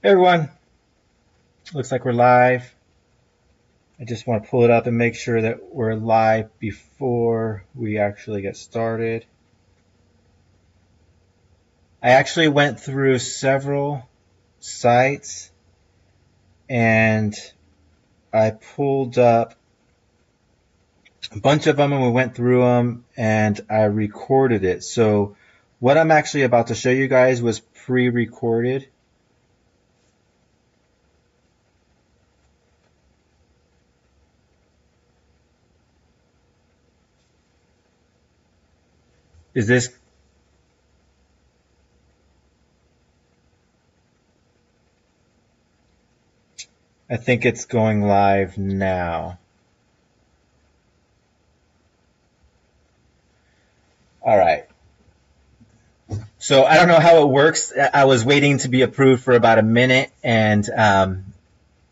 Hey everyone, looks like we're live. I just want to pull it up and make sure that we're live before we actually get started. I actually went through several sites and I pulled up a bunch of them and we went through them and I recorded it. So what I'm actually about to show you guys was pre-recorded. Is this I think it's going live now. All right. So I don't know how it works. I was waiting to be approved for about a minute, and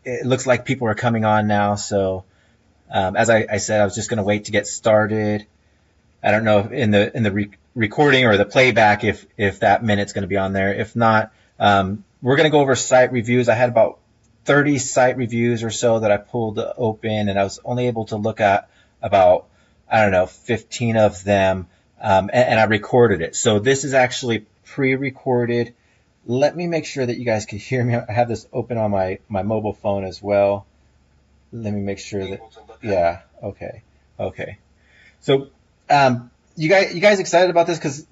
it looks like people are coming on now. So as I said, I was just going to wait to get started. I don't know if in the recording or the playback if that minute's going to be on there. If not, we're going to go over site reviews. I had about 30 site reviews or so that I pulled open, and I was only able to look at about 15 of them. And I recorded it. So this is actually pre-recorded. Let me make sure that you guys can hear me. I have this open on my mobile phone as well. Let me make sure that, yeah, okay. So, you guys excited about this? Because,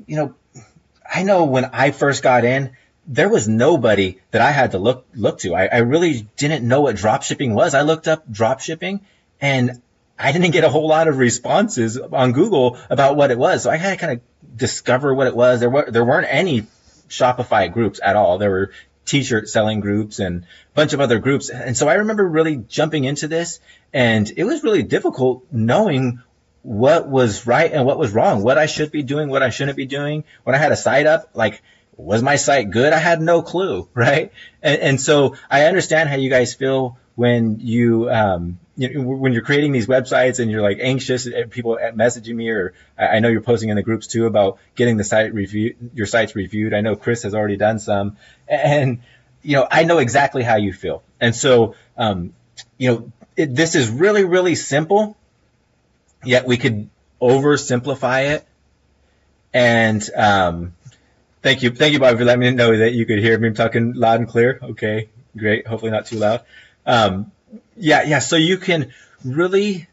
I know when I first got in, there was nobody that I had to look to. I really didn't know what drop shipping was. I looked up drop shipping and I didn't get a whole lot of responses on Google about what it was. So I had to kind of discover what it was. There weren't any Shopify groups at all. There were t-shirt selling groups and a bunch of other groups. And so I remember really jumping into this, and it was really difficult knowing what was right and what was wrong, what I should be doing, what I shouldn't be doing. When I had a site up, like, was my site good? I had no clue, right? And so I understand how you guys feel when when you're creating these websites and you're like anxious at people messaging me, or I know you're posting in the groups too about getting your sites reviewed. I know Chris has already done some, and I know exactly how you feel. And so this is really, really simple, yet we could oversimplify it. And thank you, Bobby, for letting me know that you could hear me. I'm talking loud and clear. Okay, great. Hopefully not too loud. Yeah. So you can really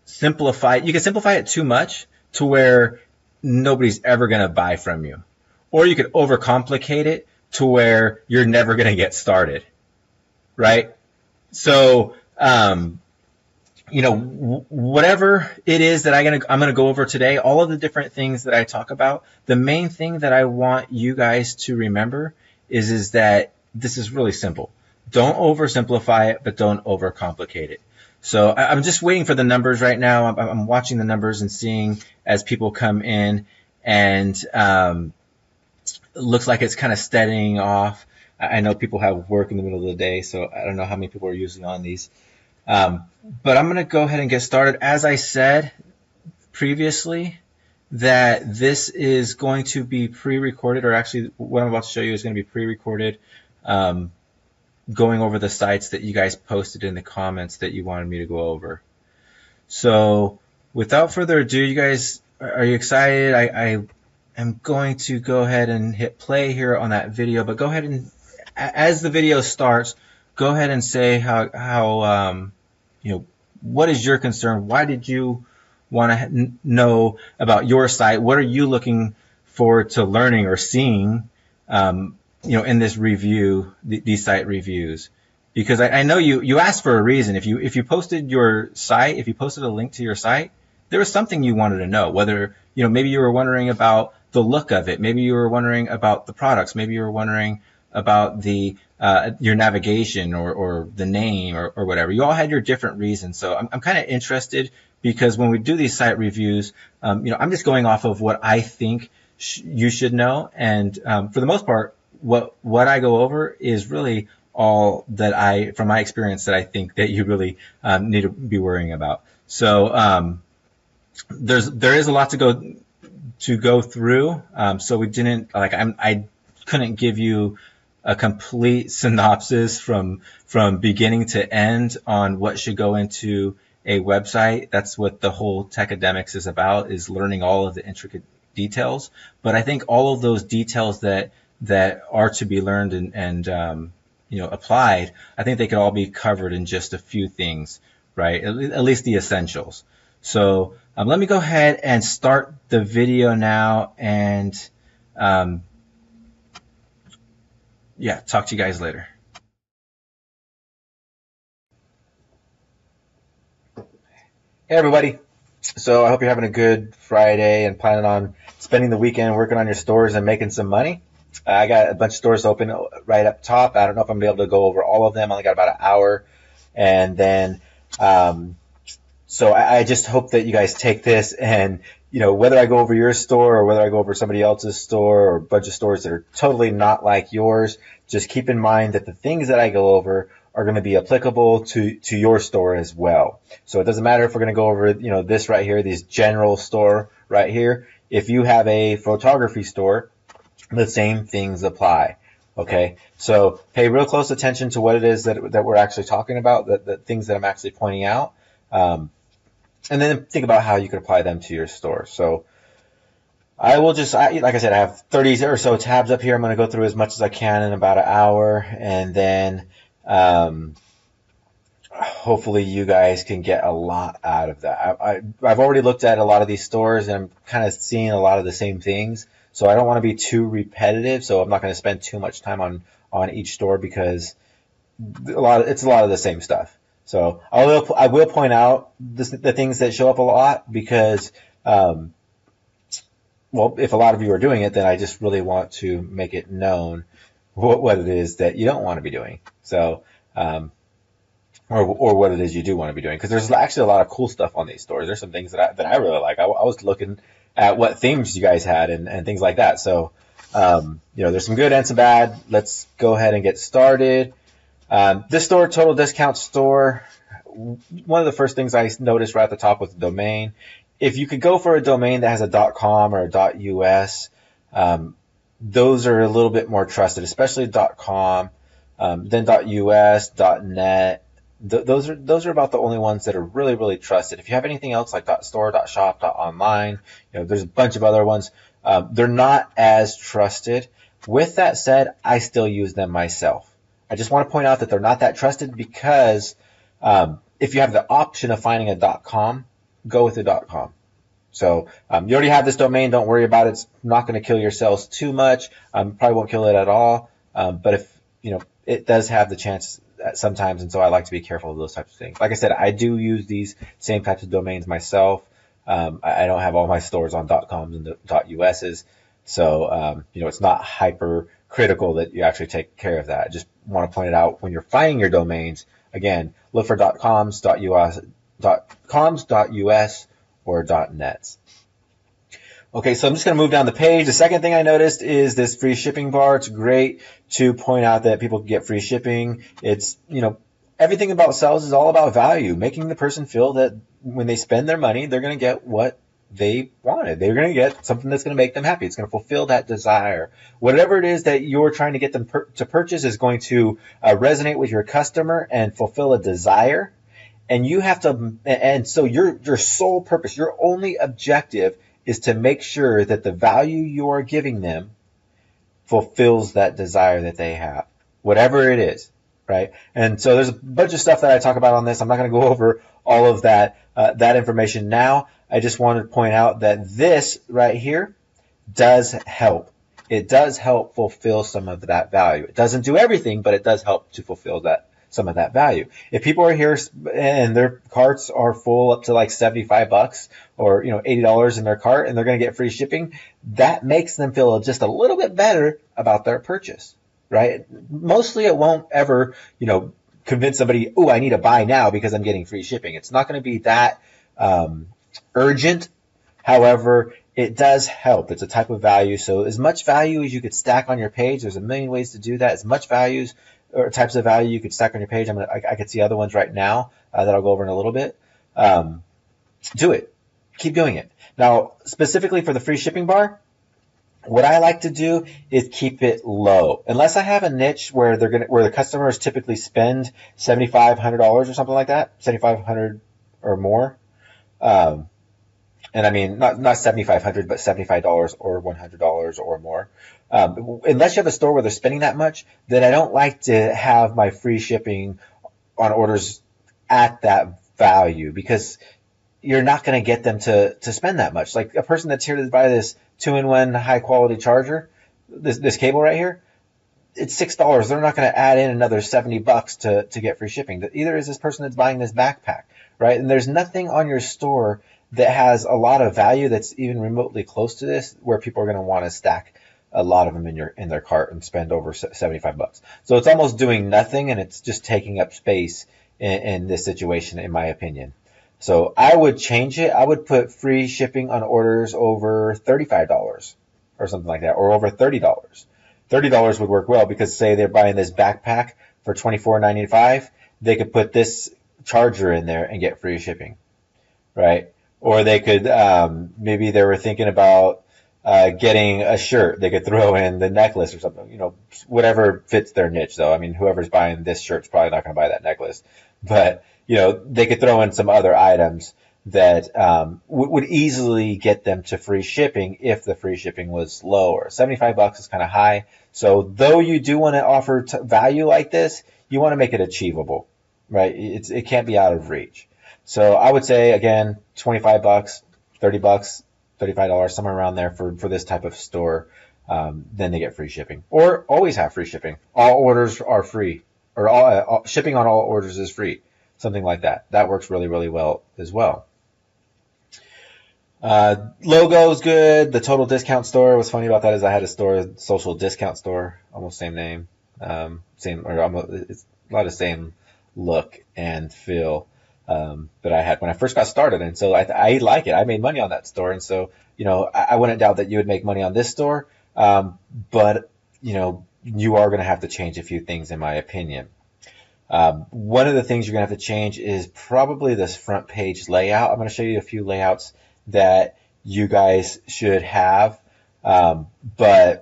simplify it. You can simplify it too much to where nobody's ever going to buy from you. Or you could overcomplicate it to where you're never going to get started, right? So, whatever it is that I'm going to go over today, all of the different things that I talk about, the main thing that I want you guys to remember is that this is really simple. Don't oversimplify it, but don't overcomplicate it. So I'm just waiting for the numbers right now. I'm watching the numbers and seeing as people come in, and it looks like it's kind of steadying off. I know people have work in the middle of the day, so I don't know how many people are usually on these. But I'm going to go ahead and get started. As I said previously, that this is going to be pre-recorded, or actually what I'm about to show you is going to be pre-recorded, going over the sites that you guys posted in the comments that you wanted me to go over. So without further ado, you guys, are you excited? I am going to go ahead and hit play here on that video, but go ahead and, as the video starts, go ahead and say how what is your concern? Why did you want to know about your site? What are you looking forward to learning or seeing in this review, these site reviews? Because I know you asked for a reason. If you posted your site, if you posted a link to your site, there was something you wanted to know. Whether maybe you were wondering about the look of it, maybe you were wondering about the products, maybe you were wondering about your navigation or the name or whatever. You all had your different reasons. So I'm kind of interested, because when we do these site reviews, I'm just going off of what I think you should know. And for the most part, what I go over is really all that from my experience, that I think that you really need to be worrying about. So there is a lot to go through. So we didn't I couldn't give you a complete synopsis from beginning to end on what should go into a website. That's what the whole Techademics is about, is learning all of the intricate details. But I think all of those details that are to be learned and applied, I think they could all be covered in just a few things, right? At least the essentials. So let me go ahead and start the video now, and talk to you guys later. Hey everybody. So I hope you're having a good Friday and planning on spending the weekend working on your stores and making some money. I got a bunch of stores open right up top. I don't know if I'm going to be able to go over all of them. I only got about an hour. And then, so I just hope that you guys take this and, whether I go over your store or whether I go over somebody else's store or a bunch of stores that are totally not like yours, just keep in mind that the things that I go over are going to be applicable to your store as well. So it doesn't matter if we're going to go over, this right here, this general store right here. If you have a photography store, the same things apply. Okay, so pay real close attention to what it is that we're actually talking about, the things that I'm actually pointing out, and then think about how you could apply them to your store. So I will like I said, I have 30 or so tabs up here. I'm going to go through as much as I can in about an hour, and then hopefully you guys can get a lot out of that. I've already looked at a lot of these stores, and I'm kind of seeing a lot of the same things. So I don't want to be too repetitive. So I'm not going to spend too much time on each store, because it's a lot of the same stuff. So I will point out the things that show up a lot, because if a lot of you are doing it, then I just really want to make it known what it is that you don't want to be doing. So, or what it is you do want to be doing, because there's actually a lot of cool stuff on these stores. There's some things that I really like. I was looking at what themes you guys had and things like that. So, there's some good and some bad. Let's go ahead and get started. This store, Total Discount Store, one of the first things I noticed right at the top was the domain. If you could go for a domain that has a .com or a .us, those are a little bit more trusted, especially .com, then .us, .net. Those are about the only ones that are really, really trusted. If you have anything else like .store, .shop, .online, there's a bunch of other ones. They're not as trusted. With that said, I still use them myself. I just want to point out that they're not that trusted, because if you have the option of finding a .com, go with the .com. So you already have this domain. Don't worry about it. It's not going to kill your sales too much. Probably won't kill it at all. But if it does have the chance sometimes, and so I like to be careful of those types of things. Like I said, I do use these same types of domains myself. I don't have all my stores on .coms and .us's, so it's not hyper critical that you actually take care of that. I just want to point it out when you're finding your domains. Again, look for .coms, .us, or .nets. Okay, so I'm just going to move down the page. The second thing I noticed is this free shipping bar. It's great to point out that people can get free shipping. It's, everything about sales is all about value, making the person feel that when they spend their money, they're going to get what they wanted. They're going to get something that's going to make them happy. It's going to fulfill that desire. Whatever it is that you're trying to get them to purchase is going to resonate with your customer and fulfill a desire. And you have to, and so your sole purpose, your only objective is to make sure that the value you are giving them fulfills that desire that they have, whatever it is, right? And so there's a bunch of stuff that I talk about on this. I'm not going to go over all of that information now. I just wanted to point out that this right here does help. It does help fulfill some of that value. It doesn't do everything, but it does help to fulfill some of that value. If people are here and their carts are full up to like $75 or $80 in their cart, and they're going to get free shipping, that makes them feel just a little bit better about their purchase, right? Mostly it won't ever convince somebody, oh, I need to buy now because I'm getting free shipping. It's not going to be that urgent. However, it does help. It's a type of value. So as much value as you could stack on your page, there's a million ways to do that. As much values or types of value you could stack on your page. I could see other ones right now that I'll go over in a little bit. Do it. Keep doing it. Now, specifically for the free shipping bar, What I like to do is keep it low, unless I have a niche where where the customers typically spend $7,500 or something like that, 7,500 or more. Um, and I mean, not 7,500, but $75 or $100 or more. Unless you have a store where they're spending that much, then I don't like to have my free shipping on orders at that value, because you're not going to get them to spend that much. Like a person that's here to buy this 2-in-1 high quality charger, this cable right here, it's $6. They're not going to add in another $70 to get free shipping. Either is this person that's buying this backpack, right? And there's nothing on your store that has a lot of value that's even remotely close to this, where people are going to want to stack a lot of them in their cart and spend over $75. So it's almost doing nothing, and it's just taking up space in this situation, in my opinion. So I would change it. I would put free shipping on orders over $35 or something like that, or over $30. $30 would work well, because say they're buying this backpack for $24.95, they could put this charger in there and get free shipping, right? Or they could, maybe they were thinking about getting a shirt. They could throw in the necklace or something, whatever fits their niche though. I mean, whoever's buying this shirt's probably not going to buy that necklace, but they could throw in some other items that would easily get them to free shipping if the free shipping was lower. $75 is kind of high. So though you do want to offer value like this, you want to make it achievable, right? It can't be out of reach. So I would say, again, $25, $30, $35, somewhere around there for this type of store. Then they get free shipping, or always have free shipping. All orders are free, or all shipping on all orders is free. Something like that. That works really, really well as well. Logo's good. The total discount store, what's funny about that is I had a store, social discount store, almost same name, same, or almost, it's a lot of same look and feel that I had when I first got started. And so I like it. I made money on that store. And so, I wouldn't doubt that you would make money on this store. But, you are going to have to change a few things, in my opinion. One of the things you're going to have to change is probably this front page layout. I'm going to show you a few layouts that you guys should have. I'm going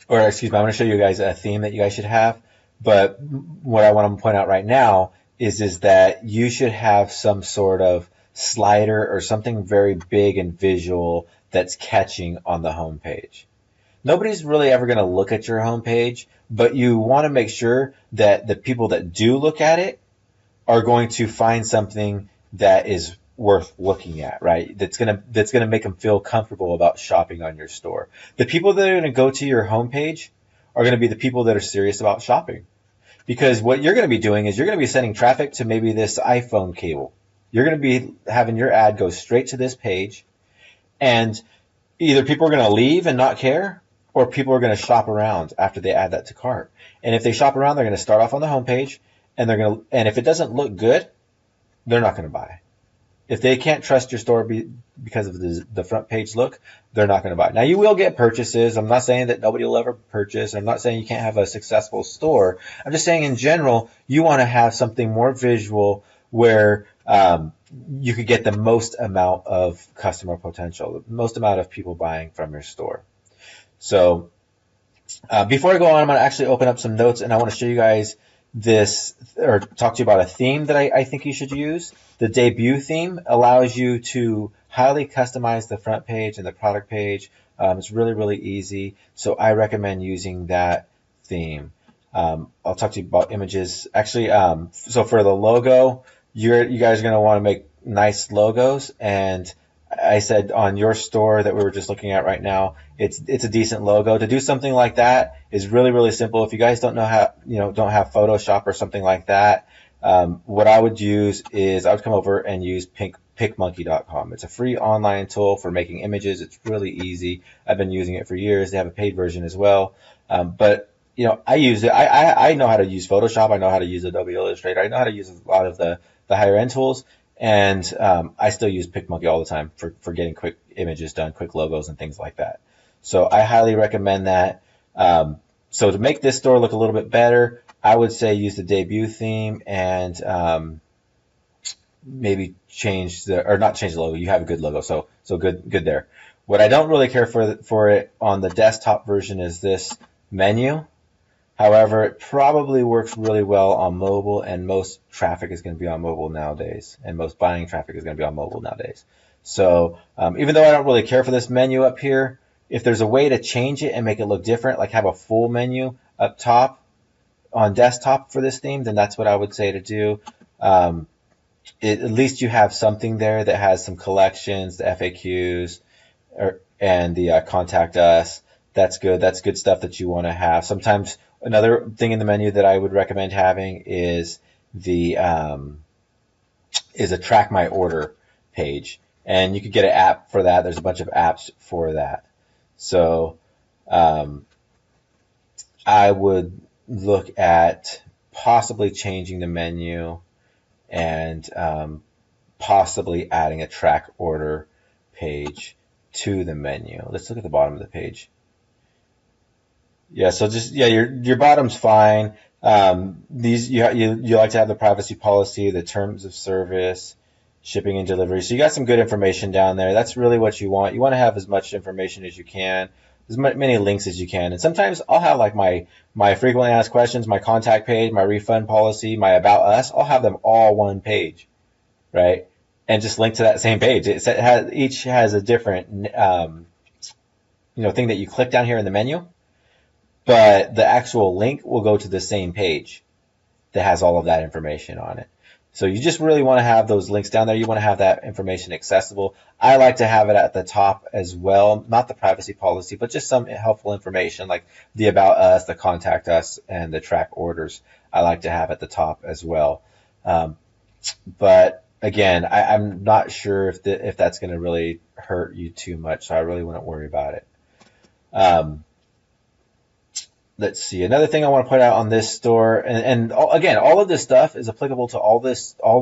to show you guys a theme that you guys should have. But what I want to point out right now is that you should have some sort of slider or something very big and visual that's catching on the home page. Nobody's really ever going to look at your home page, but you want to make sure that the people that do look at it are going to find something that is worth looking at, right? That's going to make them feel comfortable about shopping on your store. The people that are going to go to your home page are going to be the people that are serious about shopping. Because what you're going to be doing is you're going to be sending traffic to maybe this iPhone cable. You're going to be having your ad go straight to this page, and either people are going to leave and not care, or people are going to shop around after they add that to cart. And if they shop around, they're going to start off on the home page, and if it doesn't look good, they're not going to buy. If they can't trust your store because of the front page look, they're not going to buy. Now, you will get purchases. I'm not saying that nobody will ever purchase. I'm not saying you can't have a successful store. I'm just saying in general, you want to have something more visual where you could get the most amount of customer potential, the most amount of people buying from your store. So before I go on, I'm going to actually open up some notes, and I want to show you guys this, or talk to you about a theme that I think you should use. The debut theme allows you to highly customize the front page and the product page. It's really, really easy. So I recommend using that theme. I'll talk to you about images. Actually, so for the logo, you guys are going to want to make nice logos. And I said on your store that we were just looking at right now, it's a decent logo. To do something like that is really, really simple. If you guys don't know how, don't have Photoshop or something like that, what I would use is I would come over and use PicMonkey.com. It's a free online tool for making images. It's really easy. I've been using it for years. They have a paid version as well. But I use it. I know how to use Photoshop. I know how to use Adobe Illustrator. I know how to use a lot of the higher end tools. And I still use PicMonkey all the time for getting quick images done, quick logos and things like that. So I highly recommend that. So to make this store look a little bit better, I would say use the debut theme and maybe not change the logo. You have a good logo, so good there. What I don't really care for it on the desktop version is this menu. However, it probably works really well on mobile, and most traffic is going to be on mobile nowadays, and most buying traffic is going to be on mobile nowadays. So even though I don't really care for this menu up here, if there's a way to change it and make it look different, like have a full menu up top on desktop for this theme, then that's what I would say to do. At least you have something there that has some collections, the FAQs, and the contact us. That's good. That's good stuff that you want to have. Sometimes another thing in the menu that I would recommend having is a track my order page, and you could get an app for that. There's a bunch of apps for that. So I would look at possibly changing the menu and possibly adding a track order page to the menu. Let's look at the bottom of the page. Yeah, so your bottom's fine. These you like to have the privacy policy, the terms of service, shipping and delivery. So you got some good information down there. That's really what you want. You want to have as much information as you can, as many links as you can. And sometimes I'll have like my frequently asked questions, my contact page, my refund policy, my about us. I'll have them all one page, right? And just link to that same page. Each has a different thing that you click down here in the menu, but the actual link will go to the same page that has all of that information on it. So you just really want to have those links down there. You want to have that information accessible. I like to have it at the top as well, not the privacy policy, but just some helpful information like the about us, the contact us, and the track orders. I like to have at the top as well. But again, I'm not sure if that's going to really hurt you too much, so I really wouldn't worry about it. Let's see. Another thing I want to point out on this store, and again, all of this stuff is applicable to all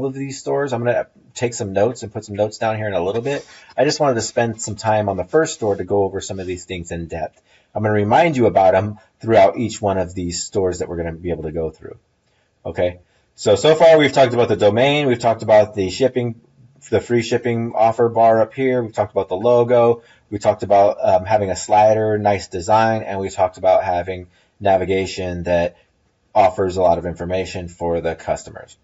of these stores. I'm going to take some notes and put some notes down here in a little bit. I just wanted to spend some time on the first store to go over some of these things in depth. I'm going to remind you about them throughout each one of these stores that we're going to be able to go through. Okay. So far we've talked about the domain. We've talked about the shipping, the free shipping offer bar up here. We've talked about the logo. We talked about having a slider, nice design, and we talked about having navigation that offers a lot of information for the customers.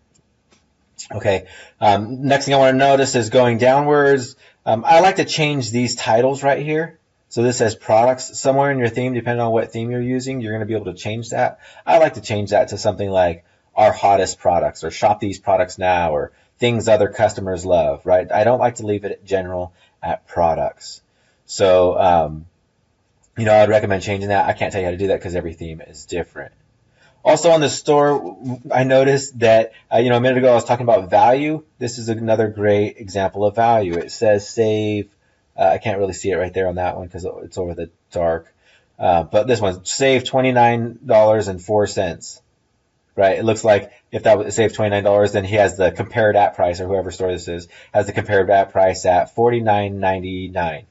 Okay. Next thing I want to notice is going downwards. I like to change these titles right here. So this says products. Somewhere in your theme, depending on what theme you're using, you're going to be able to change that. I like to change that to something like our hottest products, or shop these products now, or things other customers love, right? I don't like to leave it general at products. So, I'd recommend changing that. I can't tell you how to do that because every theme is different. Also on the store, I noticed that, a minute ago I was talking about value. This is another great example of value. It says save. I can't really see it right there on that one because it's over the dark. But this one, save $29.04. Right? It looks like if that would save $29, then he has the compared at price, or whoever store this is, has the compared at price at $49.99.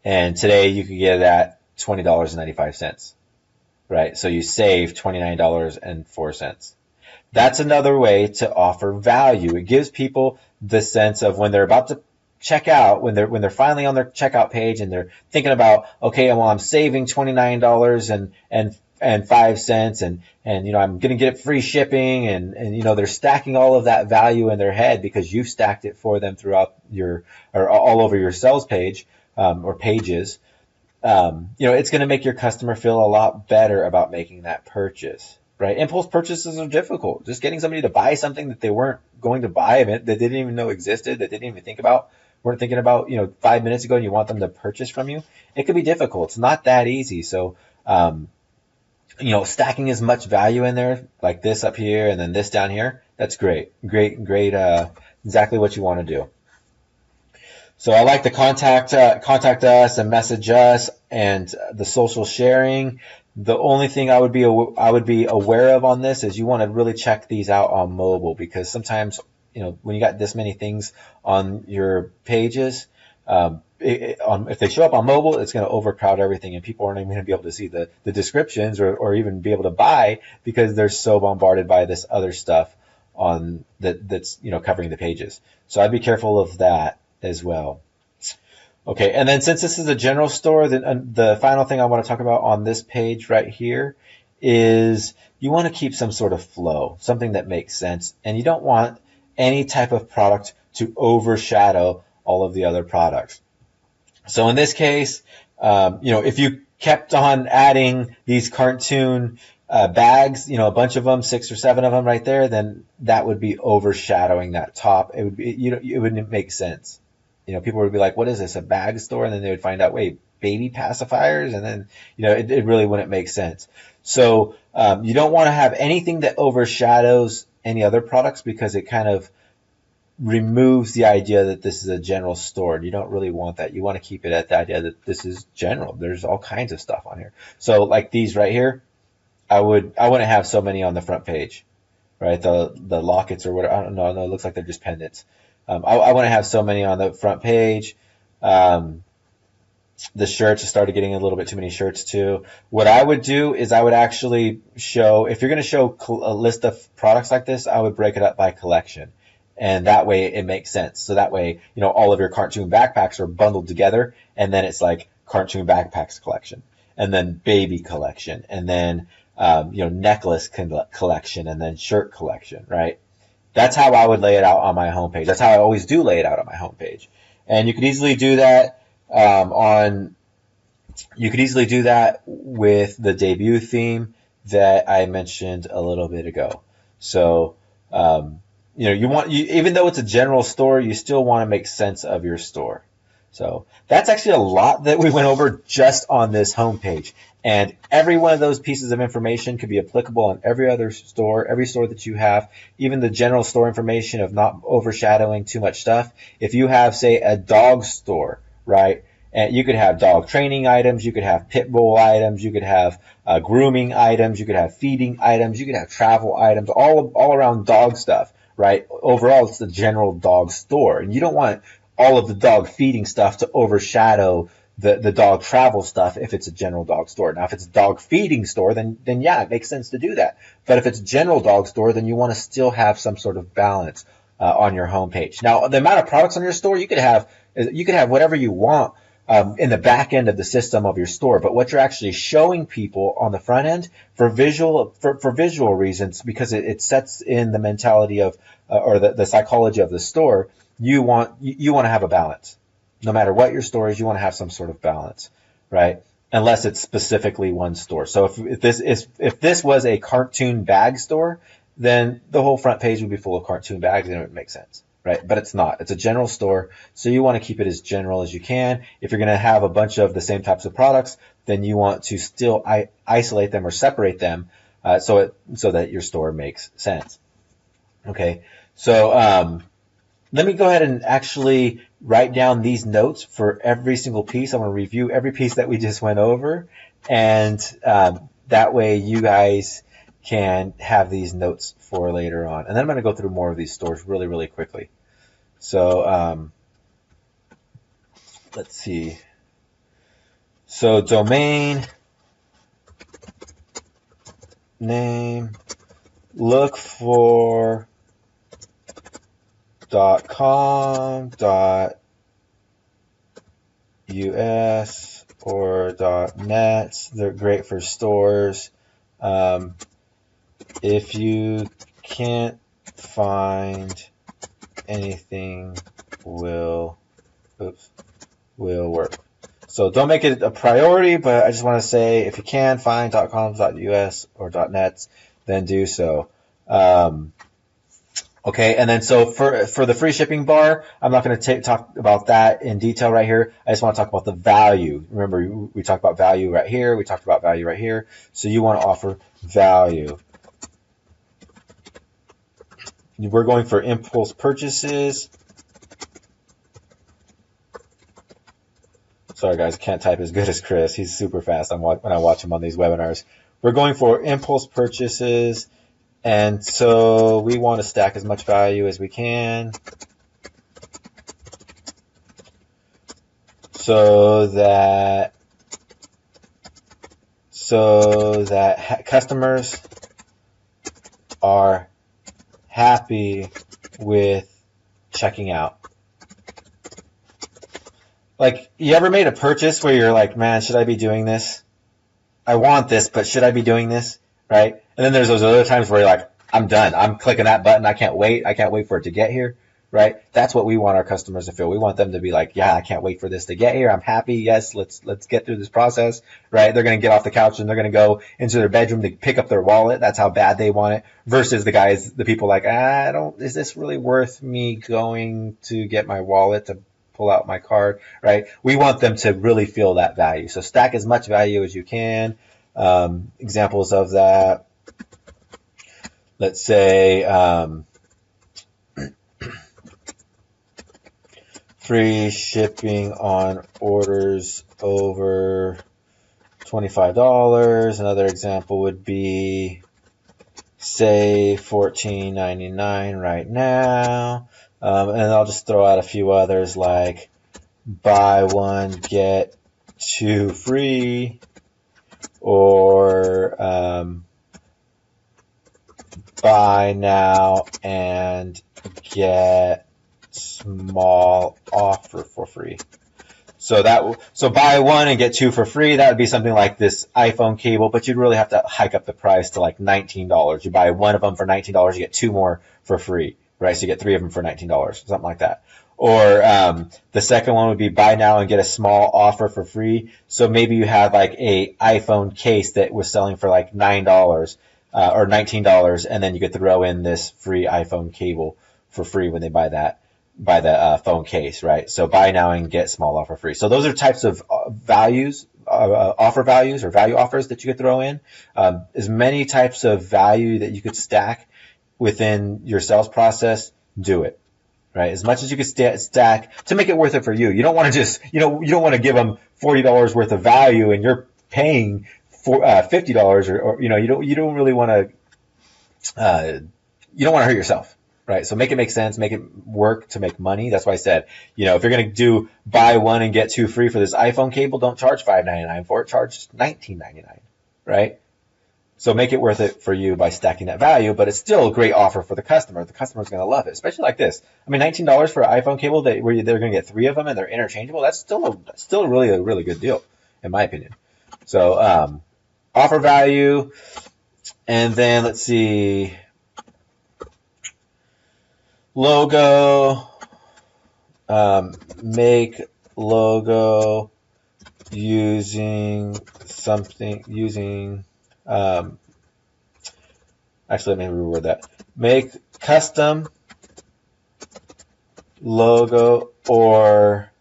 And today you could get it at $20.95. Right? So you save $29.04. That's another way to offer value. It gives people the sense of when they're about to check out, when they're finally on their checkout page and they're thinking about, okay, well, I'm saving $29 and 5 cents, and I'm going to get free shipping, and they're stacking all of that value in their head because you've stacked it for them throughout or all over your sales page, or pages. It's going to make your customer feel a lot better about making that purchase, right? Impulse purchases are difficult. Just getting somebody to buy something that they weren't going to buy, that they didn't even know existed, that they didn't even weren't thinking about, 5 minutes ago, and you want them to purchase from you. It could be difficult. It's not that easy. So, stacking as much value in there, like this up here and then this down here, that's great. Great, exactly what you want to do. So I like the contact us and message us and the social sharing. The only thing I would be aware of on this is you want to really check these out on mobile, because sometimes, when you got this many things on your pages, if they show up on mobile, it's going to overcrowd everything, and people aren't even going to be able to see the descriptions or even be able to buy because they're so bombarded by this other stuff that's covering the pages. So I'd be careful of that as well. Okay, and then since this is a general store, then the final thing I want to talk about on this page right here is you want to keep some sort of flow, something that makes sense, and you don't want any type of product to overshadow all of the other products. So in this case, if you kept on adding these cartoon bags, a bunch of them, 6 or 7 of them right there, then that would be overshadowing that top. It would be, it wouldn't make sense. People would be like, what is this, a bag store? And then they would find out, wait, baby pacifiers? And then, it really wouldn't make sense. So you don't want to have anything that overshadows any other products because it kind of removes the idea that this is a general store. You don't really want that. You want to keep it at the idea that this is general. There's all kinds of stuff on here. So like these right here, I wouldn't have so many on the front page, right? The lockets or whatever. I don't know. No, it looks like they're just pendants. I wouldn't have so many on the front page. The shirts, I started getting a little bit too many shirts too. What I would do is I would actually show, if you're going to show a list of products like this, I would break it up by collection. And that way it makes sense. So that way, all of your cartoon backpacks are bundled together. And then it's like cartoon backpacks collection. And then baby collection. And then, necklace collection. And then shirt collection, right? That's how I would lay it out on my homepage. That's how I always do lay it out on my homepage. And you could easily do that with the debut theme that I mentioned a little bit ago. So, even though it's a general store, you still want to make sense of your store. So that's actually a lot that we went over just on this homepage. And every one of those pieces of information could be applicable on every other store, every store that you have, even the general store information of not overshadowing too much stuff. If you have, say, a dog store, right? And you could have dog training items, you could have pit bull items, you could have grooming items, you could have feeding items, you could have travel items, all around dog stuff, right? Overall, it's the general dog store. And you don't want all of the dog feeding stuff to overshadow the dog travel stuff if it's a general dog store. Now, if it's a dog feeding store, then yeah, it makes sense to do that. But if it's a general dog store, then you want to still have some sort of balance on your homepage. Now, the amount of products on your store, you could have whatever you want in the back end of the system of your store. But what you're actually showing people on the front end for visual reasons, because it sets in the mentality of or the psychology of the store, you want to have a balance. No matter what your store is, you want to have some sort of balance, right? Unless it's specifically one store. So if this was a cartoon bag store, then the whole front page would be full of cartoon bags and it would make sense, right? But it's not. It's a general store, so you want to keep it as general as you can. If you're going to have a bunch of the same types of products, then you want to still isolate them or separate them so that your store makes sense. Okay, so let me go ahead and actually write down these notes for every single piece. I'm going to review every piece that we just went over, and that way you guys can have these notes for later on. And then I'm going to go through more of these stores really, really quickly. So let's see. So domain name, look for .com, .us, or .net. They're great for stores. If you can't find anything, will work. So don't make it a priority, but I just want to say if you can find .com, .us, or .net, then do so. Okay, and then so for the free shipping bar, I'm not going to talk about that in detail right here. I just want to talk about the value. Remember, we talked about value right here. We talked about value right here. So you want to offer value. We're going for impulse purchases. Sorry, guys, can't type as good as Chris. He's super fast when I watch him on these webinars. We're going for impulse purchases. And so we want to stack as much value as we can so that customers are happy with checking out. Like, you ever made a purchase where you're like, man, should I be doing this? I want this, but should I be doing this? Right? And then there's those other times where you're like, I'm done. I'm clicking that button. I can't wait. I can't wait for it to get here. Right? That's what we want our customers to feel. We want them to be like, yeah, I can't wait for this to get here. I'm happy. Yes, let's get through this process. Right? They're going to get off the couch and they're going to go into their bedroom to pick up their wallet. That's how bad they want it. Versus the people like, is this really worth me going to get my wallet to pull out my card? Right? We want them to really feel that value. So stack as much value as you can. Examples of that. Let's say, free shipping on orders over $25. Another example would be, say, $14.99 right now. And I'll just throw out a few others like buy one, get two free, or buy now and get small offer for free. So buy one and get two for free. That would be something like this iPhone cable, but you'd really have to hike up the price to like $19. You buy one of them for $19, you get two more for free, right? So you get three of them for $19, something like that. Or the second one would be buy now and get a small offer for free. So maybe you have like a iPhone case that was selling for like $9 or $19, and then you could throw in this free iPhone cable for free when they buy the phone case, right? So buy now and get small offer free. So those are types of values, offer values or value offers that you could throw in. As many types of value that you could stack within your sales process, do it. Right, as much as you could stack to make it worth it for you. You don't want to just, you don't want to give them $40 worth of value and you're paying for $50, or you don't really want to, you don't want to hurt yourself, right? So make it make sense, make it work to make money. That's why I said, if you're going to do buy one and get two free for this iPhone cable, don't charge $5.99 for it, charge $19.99, right? So make it worth it for you by stacking that value, but it's still a great offer for the customer. The customer's going to love it, especially like this. I mean, $19 for an iPhone cable where they're going to get three of them and they're interchangeable. That's still really a really good deal, in my opinion. So offer value, and then let's see, logo. Make logo using. Actually, let me reword that. Make custom logo or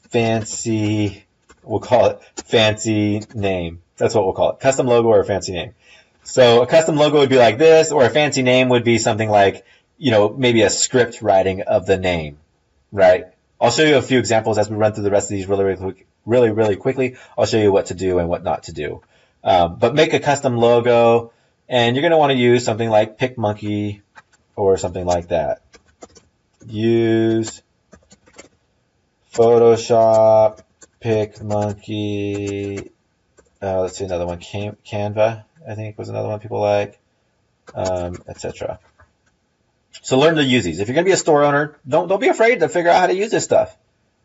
fancy, we'll call it fancy name. That's what we'll call it. Custom logo or a fancy name. So a custom logo would be like this, or a fancy name would be something like, maybe a script writing of the name, right? I'll show you a few examples as we run through the rest of these really quickly. I'll show you what to do and what not to do. But make a custom logo, and you're going to want to use something like PicMonkey or something like that. Use Photoshop, PicMonkey, let's see another one, Canva, I think was another one people like, etc. So learn to use these. If you're going to be a store owner, don't be afraid to figure out how to use this stuff,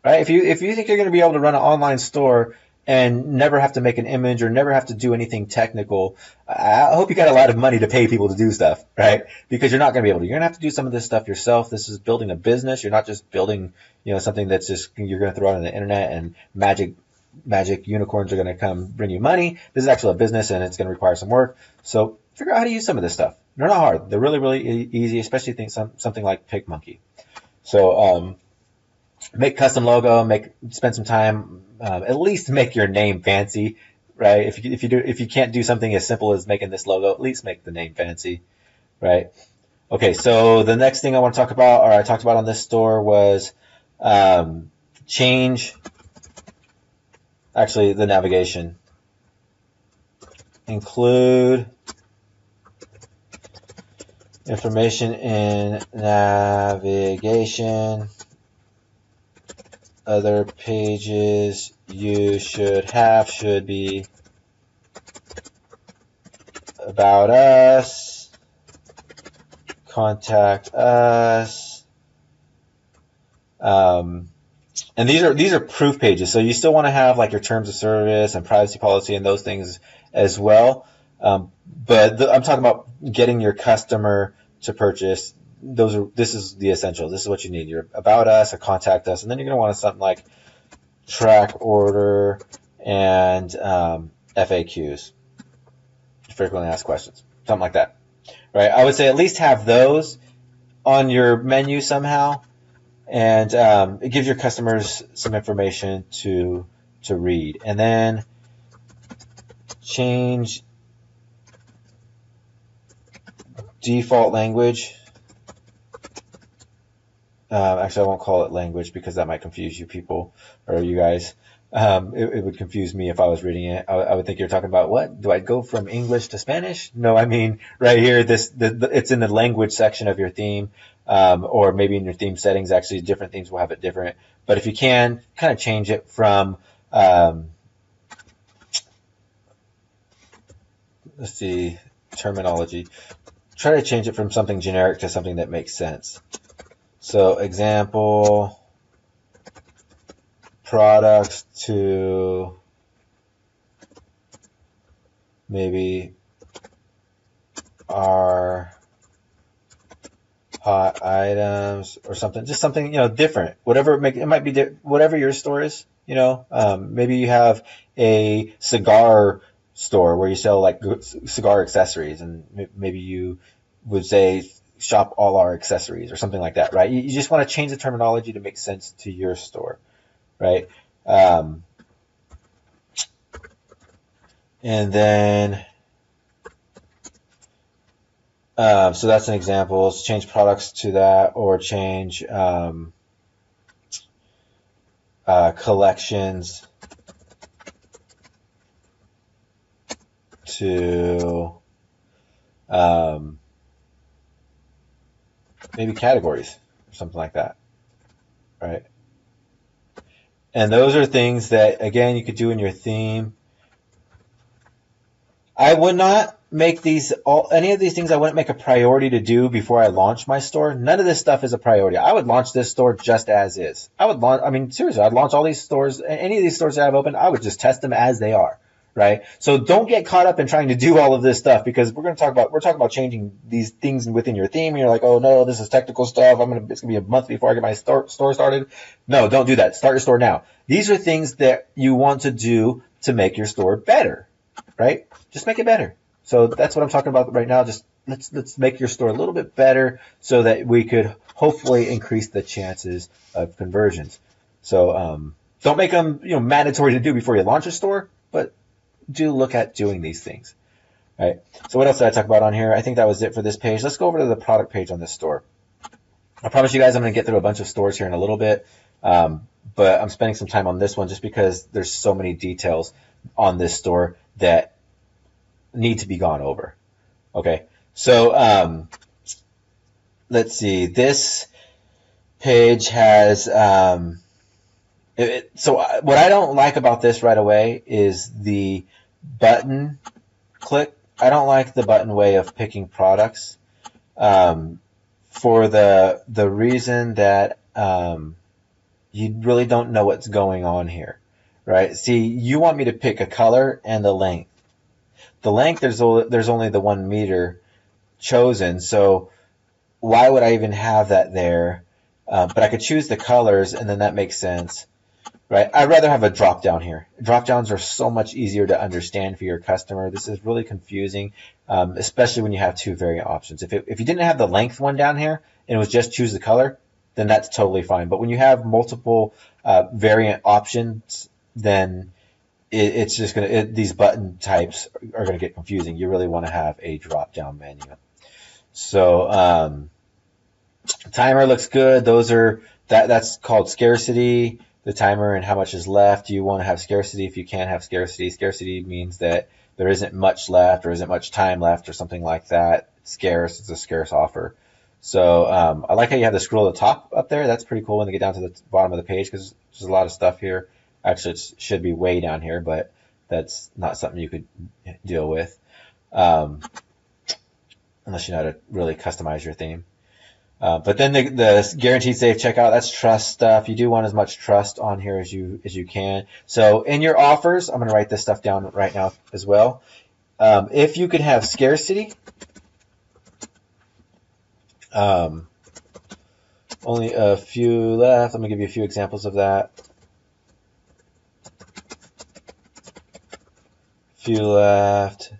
right? If you think you're going to be able to run an online store and never have to make an image or never have to do anything technical, I hope you got a lot of money to pay people to do stuff, right? Because you're not going to be able to. You're going to have to do some of this stuff yourself. This is building a business. You're not just building, something that's just you're going to throw out on the internet and magic unicorns are going to come bring you money. This is actually a business and it's going to require some work. So figure out how to use some of this stuff. They're not hard. They're really, really easy, especially something like PicMonkey. So make custom logo, spend some time, at least make your name fancy, right? If you can't do something as simple as making this logo, at least make the name fancy, right? Okay, so the next thing I want to talk about, or I talked about on this store, was change the navigation. Include information in navigation. Other pages you should be about us, contact us, And these are proof pages, so you still want to have like your terms of service and privacy policy and those things as well. But I'm talking about getting your customer to purchase. This is the essential. This is what you need. Your about us, a contact us, and then you're going to want something like track order and FAQs, frequently asked questions, something like that. Right? I would say at least have those on your menu somehow. And it gives your customers some information to read. And then change default language. Actually, I won't call it language because that might confuse you people or you guys. It would confuse me if I was reading it. I would think you're talking about what? Do I go from English to Spanish? No, I mean right here. It's in the language section of your theme, or maybe in your theme settings. Actually, different themes will have it different. But if you can, kind of change it from let's see, terminology. Try to change it from something generic to something that makes sense. So, example. Products to maybe our hot items or something, just something, different, whatever it might be, whatever your store is, maybe you have a cigar store where you sell like cigar accessories, and maybe you would say shop all our accessories or something like that, right? You just want to change the terminology to make sense to your store. Right. And then, so that's an example. Let's change products to that, or change collections to maybe categories or something like that. Right. And those are things that, again, you could do in your theme. I would not make any of these things I wouldn't make a priority to do before I launch my store. None of this stuff is a priority. I would launch this store just as is. Seriously, I'd launch all these stores. Any of these stores that I've opened, I would just test them as they are. Right? So don't get caught up in trying to do all of this stuff, because we're talking about changing these things within your theme. And you're like, oh no, this is technical stuff. It's gonna be a month before I get my store started. No, don't do that. Start your store now. These are things that you want to do to make your store better, right? Just make it better. So that's what I'm talking about right now. Just let's make your store a little bit better so that we could hopefully increase the chances of conversions. So don't make them mandatory to do before you launch a store, but do look at doing these things. All right. So what else did I talk about on here? I think that was it for this page. Let's go over to the product page on this store. I promise you guys I'm going to get through a bunch of stores here in a little bit, but I'm spending some time on this one just because there's so many details on this store that need to be gone over. Okay. So let's see. This page has so what I don't like about this right away is the button click. I don't like the button way of picking products for the reason that you really don't know what's going on here, right? See, you want me to pick a color and the length. The length, there's only the 1 meter chosen, so why would I even have that there? But I could choose the colors, and then that makes sense. Right? I'd rather have a drop down here. Drop downs are so much easier to understand for your customer. This is really confusing, especially when you have two variant options. If you didn't have the length one down here and it was just choose the color, then that's totally fine. But when you have multiple variant options, then it's just these button types are gonna get confusing. You really want to have a drop down menu. So timer looks good. That's called scarcity. The timer and how much is left. You want to have scarcity if you can have scarcity. Scarcity means that there isn't much left or isn't much time left or something like that. Scarce, it's a scarce offer. So I like how you have the scroll at the top up there. That's pretty cool when they get down to the bottom of the page, because there's a lot of stuff here. Actually, it should be way down here, but that's not something you could deal with unless you know how to really customize your theme. But then the guaranteed safe checkout, that's trust stuff. You do want as much trust on here as you can. So in your offers, I'm going to write this stuff down right now as well. If you could have scarcity, only a few left. Let me give you a few examples of that. Few left.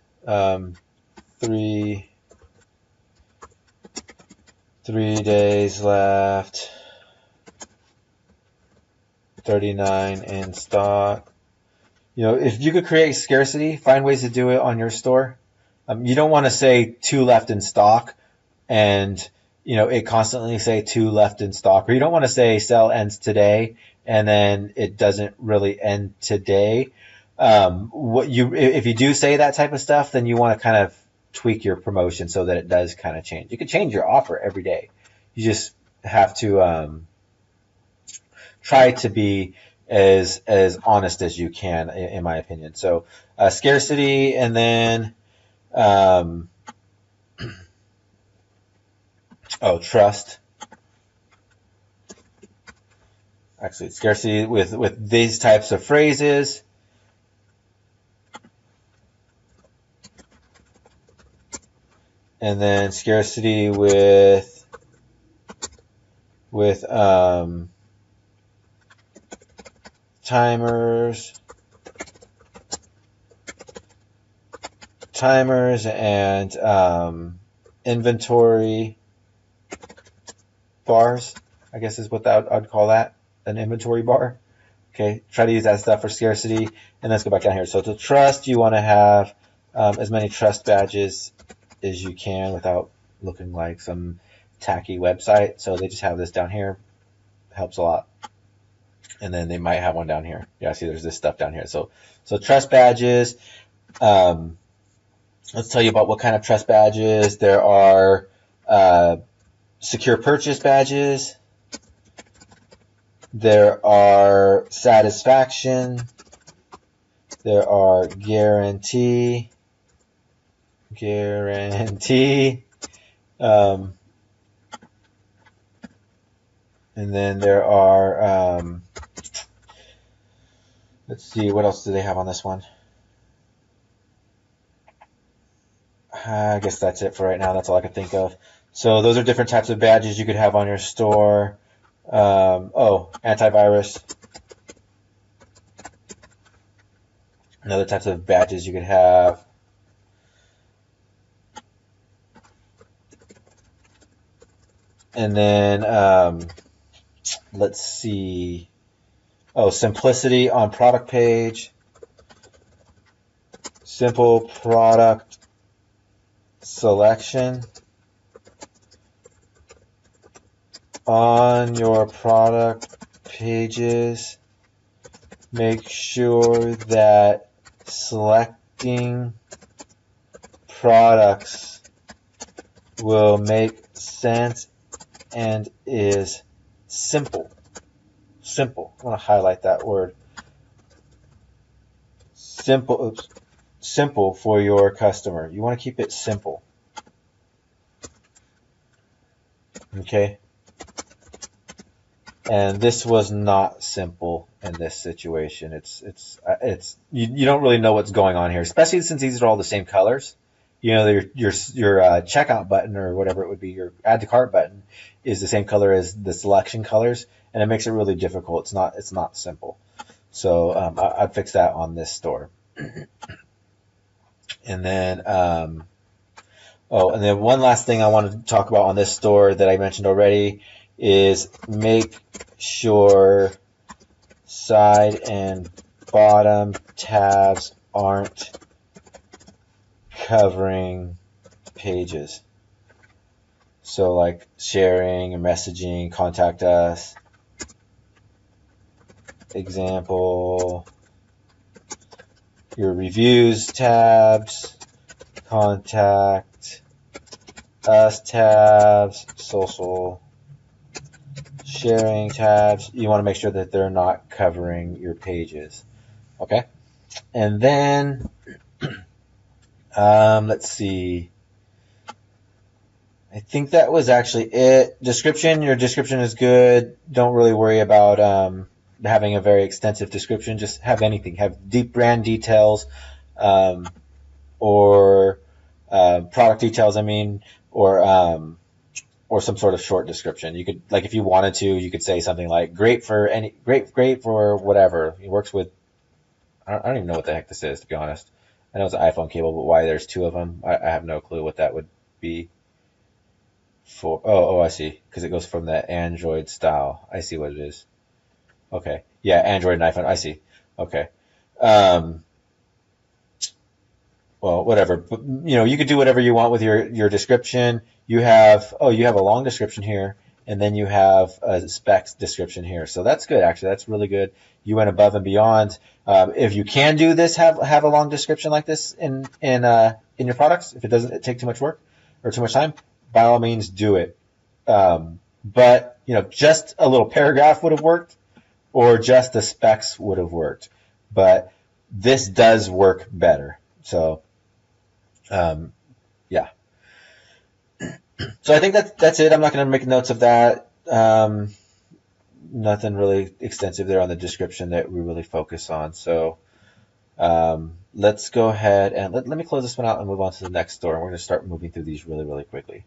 3 days left. 39 in stock. If you could create scarcity, find ways to do it on your store. You don't want to say 2 left in stock and it constantly say 2 left in stock, or you don't want to say sell ends today and then it doesn't really end today. If you do say that type of stuff, then you want to kind of tweak your promotion so that it does kind of change. You can change your offer every day. You just have to try to be as honest as you can, in my opinion. So scarcity, and then trust. Actually, scarcity with these types of phrases. And then scarcity with timers and inventory bars, I guess is what I'd call that, an inventory bar. Okay, try to use that stuff for scarcity. And let's go back down here. So to trust, you want to have as many trust badges as you can without looking like some tacky website. So they just have this down here. Helps a lot. And then they might have one down here. Yeah, see there's this stuff down here. So trust badges. Let's tell you about what kind of trust badges. There are secure purchase badges. There are satisfaction. There are guarantee. And then there are, let's see, what else do they have on this one? I guess that's it for right now. That's all I can think of. So those are different types of badges you could have on your store. Antivirus. Another types of badges you could have. And then, let's see. Simplicity on product page. Simple product selection. On your product pages, make sure that selecting products will make sense and is simple. Simple. I want to highlight that word. Simple for your customer. You want to keep it simple. Okay? And this was not simple in this situation. It's you don't really know what's going on here, especially since these are all the same colors. Your checkout button or whatever it would be, your add to cart button is the same color as the selection colors, and it makes it really difficult. It's not simple. So I'd fix that on this store. And then and then one last thing I wanted to talk about on this store that I mentioned already is make sure side and bottom tabs aren't covering pages. So like sharing and messaging, contact us. Example, your reviews tabs, contact us tabs, social sharing tabs. You want to make sure that they're not covering your pages. Okay? And then let's see. I think that was actually it. Your description is good. Don't really worry about having a very extensive description. Just have anything. Have deep brand details, or product details. I mean, or some sort of short description. You could, like, if you wanted to, you could say something like great for whatever. It works with. I don't even know what the heck this is, to be honest. I know it's an iPhone cable, but why there's two of them, I have no clue what that would be. I see. Because it goes from the Android style. I see what it is. Okay. Yeah, Android and iPhone. I see. Okay. Well, whatever. But, you could do whatever you want with your description. You have a long description here, and then you have a specs description here. So that's good, actually. That's really good. You went above and beyond. If you can do this, have a long description like this in your products, if it doesn't take too much work or too much time, by all means do it. But just a little paragraph would have worked, or just the specs would have worked. But this does work better. So, yeah. So I think that's it. I'm not going to make notes of that. Nothing really extensive there on the description that we really focus on. So let's go ahead and let me close this one out and move on to the next store. And we're going to start moving through these really, really quickly.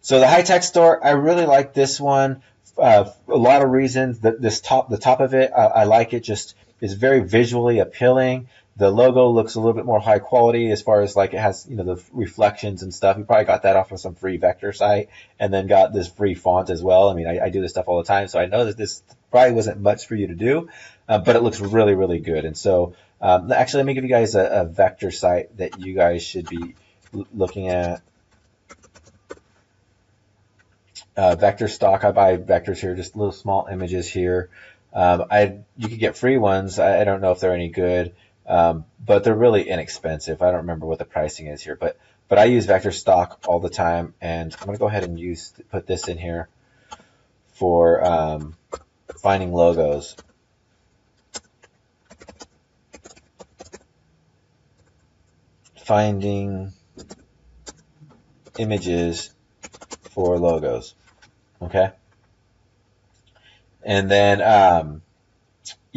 So the high-tech store, I really like this one. A lot of reasons. The top of it, I like it. Just it's very visually appealing. The logo looks a little bit more high quality as far as, like, it has, the reflections and stuff. You probably got that off of some free vector site and then got this free font as well. I mean, I do this stuff all the time, so I know that this probably wasn't much for you to do, but it looks really, really good. And so, actually, let me give you guys a vector site that you guys should be looking at. Vector stock, I buy vectors here, just little small images here. You could get free ones. I don't know if they're any good. But they're really inexpensive. I don't remember what the pricing is here, but I use vector stock all the time, and I'm going to go ahead and put this in here for finding logos. Finding images for logos. Okay? And then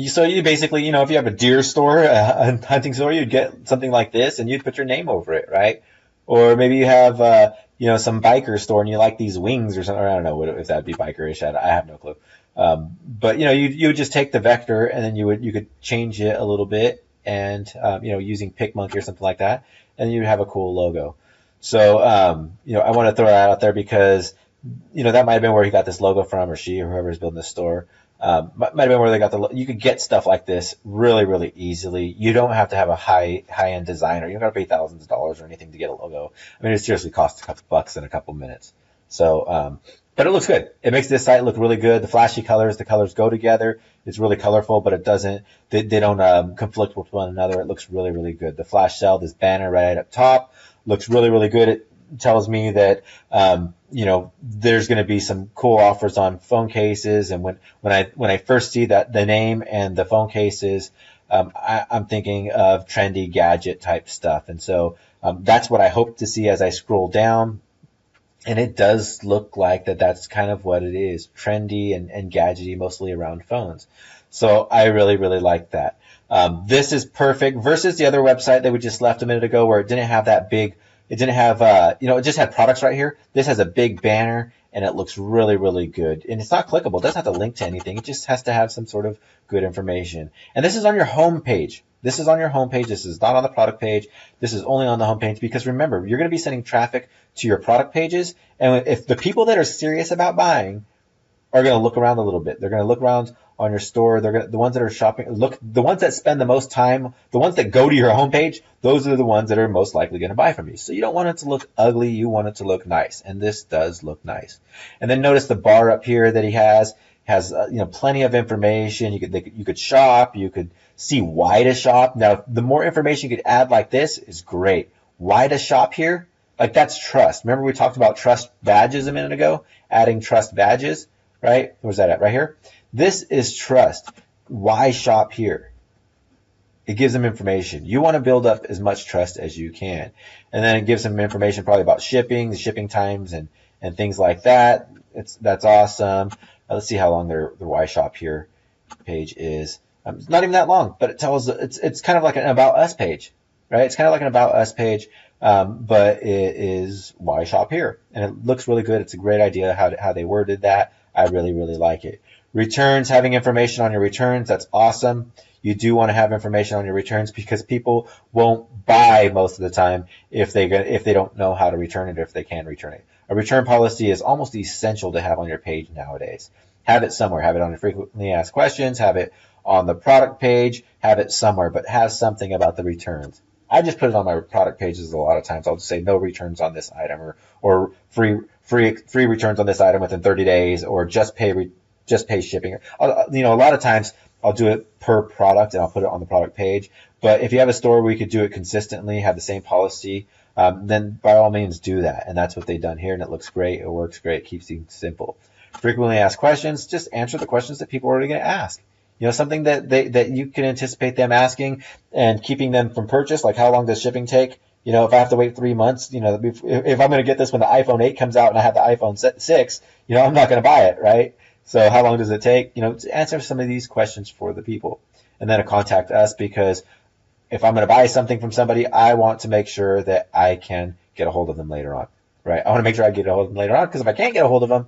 so you basically, if you have a deer store, a hunting store, you'd get something like this and you'd put your name over it, right? Or maybe you have, some biker store and you like these wings or something. Or I don't know if that'd be bikerish. I have no clue. But you would just take the vector and then you could change it a little bit and, using PicMonkey or something like that. And you'd have a cool logo. So, I want to throw that out there because, that might have been where he got this logo from, or she, or whoever's building this store. Might have been where they got you could get stuff like this really, really easily. You don't have to have a high-end designer. You don't got to pay thousands of dollars or anything to get a logo. I mean, it seriously costs a couple bucks in a couple minutes. So, but it looks good. It makes this site look really good. The flashy colors, the colors go together. It's really colorful, but it doesn't, they don't, conflict with one another. It looks really, really good. The flash sale, this banner right up top, looks really, really good. It tells me that, there's going to be some cool offers on phone cases. And when I first see that the name and the phone cases, I'm thinking of trendy gadget type stuff. And so, that's what I hope to see as I scroll down. And it does look like that's kind of what it is, trendy and gadgety, mostly around phones. So I really, really like that. This is perfect versus the other website that we just left a minute ago where it didn't have that big. It didn't have, it just had products right here. This has a big banner, and it looks really, really good. And it's not clickable. It doesn't have to link to anything. It just has to have some sort of good information. And this is on your home page. This is on your home page. This is not on the product page. This is only on the home page because, remember, you're going to be sending traffic to your product pages. And if the people that are serious about buying are going to look around a little bit, they're going to look around on your store. The ones that are shopping, the ones that spend the most time, the ones that go to your homepage, those are the ones that are most likely going to buy from you. So you don't want it to look ugly. You want it to look nice. And this does look nice. And then notice the bar up here that he has plenty of information. You could shop. You could see why to shop. Now, the more information you could add like this is great. Why to shop here? Like, that's trust. Remember we talked about trust badges a minute ago? Adding trust badges, right? Where's that at? Right here? This is trust. Why shop here? It gives them information. You want to build up as much trust as you can. And then it gives them information probably about shipping, the shipping times, and and things like that. That's awesome. Let's see how long their Why Shop Here page is. It's not even that long, but it tells it's kind of like an About Us page, right? It's kind of like an About Us page, but it is Why Shop Here, and it looks really good. It's a great idea how they worded that. I really, really like it. Returns, having information on your returns, that's awesome. You do want to have information on your returns because people won't buy most of the time if they don't know how to return it or if they can return it. A return policy is almost essential to have on your page nowadays. Have it somewhere. Have it on your frequently asked questions. Have it on the product page. Have it somewhere, but have something about the returns. I just put it on my product pages a lot of times. I'll just say no returns on this item, or free returns on this item within 30 days, or just pay shipping. A lot of times I'll do it per product and I'll put it on the product page. But if you have a store where you could do it consistently, have the same policy, then by all means do that. And that's what they've done here, and it looks great. It works great. It keeps things simple. Frequently asked questions, just answer the questions that people are already going to ask. Something that you can anticipate them asking and keeping them from purchase, like how long does shipping take? If I have to wait 3 months, if I'm going to get this when the iPhone 8 comes out and I have the iPhone 6, I'm not going to buy it, right? So how long does it take? To answer some of these questions for the people. And then contact us, because if I'm going to buy something from somebody, I want to make sure that I can get a hold of them later on, right? I want to make sure I get a hold of them later on, because if I can't get a hold of them,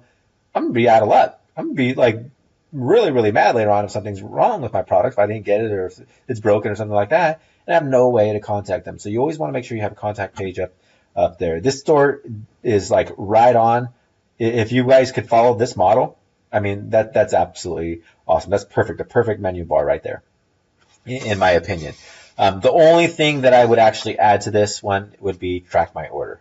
I'm going to be out of luck. I'm going to be like really, really mad later on if something's wrong with my product, if I didn't get it or if it's broken or something like that, and I have no way to contact them. So you always want to make sure you have a contact page up there. This store is like right on. If you guys could follow this model, I mean, that's absolutely awesome. That's perfect. A perfect menu bar right there, in my opinion. The only thing that I would actually add to this one would be track my order.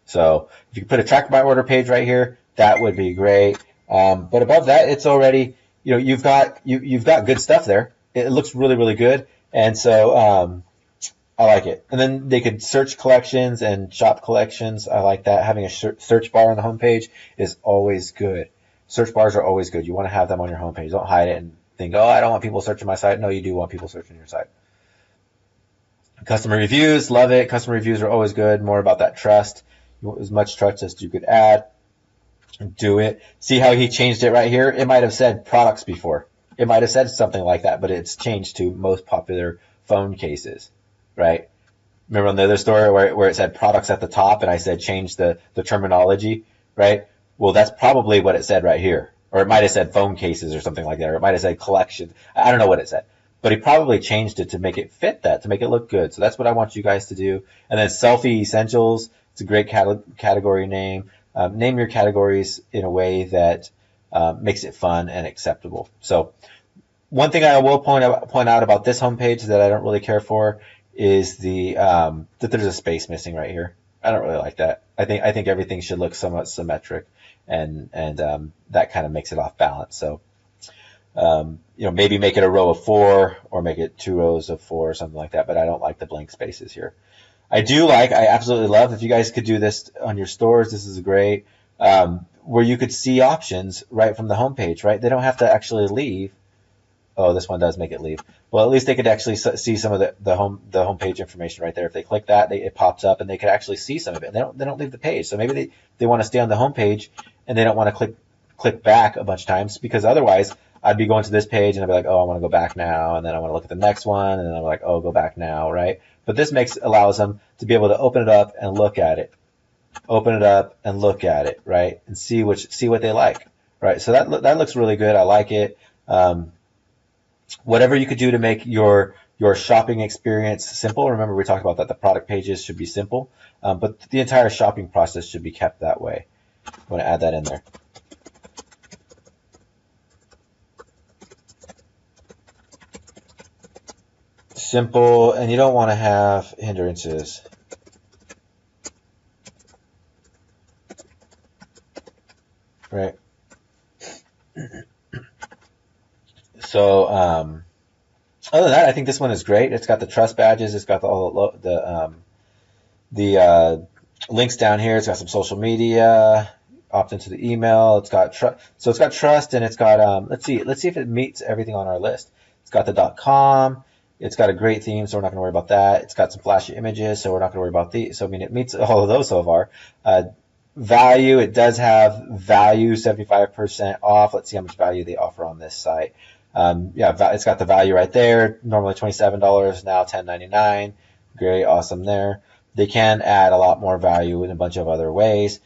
So if you could put a track my order page right here, that would be great. But above that, it's already, you've got good stuff there. It looks really, really good. And so, I like it. And then they could search collections and shop collections. I like that. Having a search bar on the homepage is always good. Search bars are always good. You want to have them on your homepage. Don't hide it and think, oh, I don't want people searching my site. No, you do want people searching your site. Customer reviews, love it. Customer reviews are always good. More about that trust. You want as much trust as you could add. Do it. See how he changed it right here? It might have said products before. It might have said something like that, but it's changed to most popular phone cases, right? Remember on the other store where it said products at the top and I said change the terminology, right? Well, that's probably what it said right here. Or it might have said phone cases or something like that. Or it might have said collection. I don't know what it said. But he probably changed it to make it fit that, to make it look good. So that's what I want you guys to do. And then Selfie Essentials. It's a great category name. Name your categories in a way that makes it fun and acceptable. So one thing I will point out about this homepage that I don't really care for is that there's a space missing right here. I don't really like that. I think everything should look somewhat symmetric, and that kind of makes it off balance. So maybe make it a row of 4 or make it 2 rows of 4 or something like that. But I don't like the blank spaces here. I absolutely love, if you guys could do this on your stores, this is great, where you could see options right from the homepage, right? They don't have to actually leave. Oh, this one does make it leave. Well, at least they could actually see some of the homepage information right there. If they click that, it pops up and they could actually see some of it. And they don't leave the page. So maybe they want to stay on the homepage and they don't want to click back a bunch of times, because otherwise I'd be going to this page and I'd be like, oh, I want to go back now. And then I want to look at the next one. And then I'm like, oh, go back now, right? But this allows them to be able to open it up and look at it. Open it up and look at it, right? And see what they like, right? So that looks really good. I like it. Whatever you could do to make your shopping experience simple. Remember, we talked about that. The product pages should be simple, but the entire shopping process should be kept that way. I want to add that in there. Simple, and you don't want to have hindrances. Right. So, other than that, I think this one is great. It's got the trust badges. It's got the links down here. It's got some social media. Opt into the email. It's got so it's got trust, and it's got let's see if it meets everything on our list. It's got the .com. It's got a great theme, so we're not going to worry about that. It's got some flashy images, so we're not going to worry about these. So I mean, it meets all of those so far. value, it does have value 75% off. Let's see how much value they offer on this site. Yeah, it's got the value right there. Normally $27, now $10.99. Great, awesome there. They can add a lot more value in a bunch of other ways,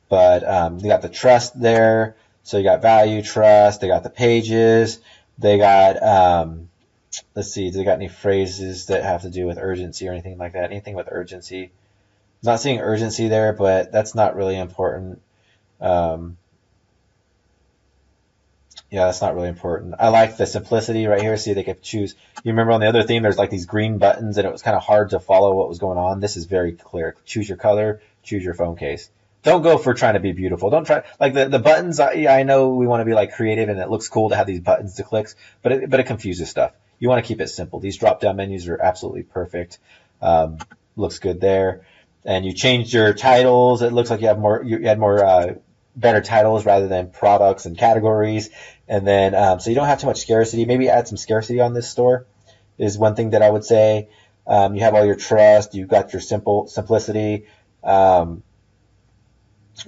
but they got the trust there. So you got value, trust. They got the pages. They got let's see, do they got any phrases that have to do with urgency or anything like that? Anything with urgency? Not seeing urgency there, but that's not really important. Yeah, that's not really important. I like the simplicity right here. See, they could choose. You remember on the other theme, there's like these green buttons, and it was kind of hard to follow what was going on. This is very clear. Choose your color, choose your phone case. Don't go for trying to be beautiful. Don't try, like the buttons. I know we want to be like creative, and it looks cool to have these buttons to click, but it confuses stuff. You want to keep it simple. These drop-down menus are absolutely perfect. Looks good there. And you changed your titles. It looks like you had more better titles rather than products and categories. And then so you don't have too much scarcity. Maybe add some scarcity on this store is one thing that I would say. You have all your trust. You've got your simplicity.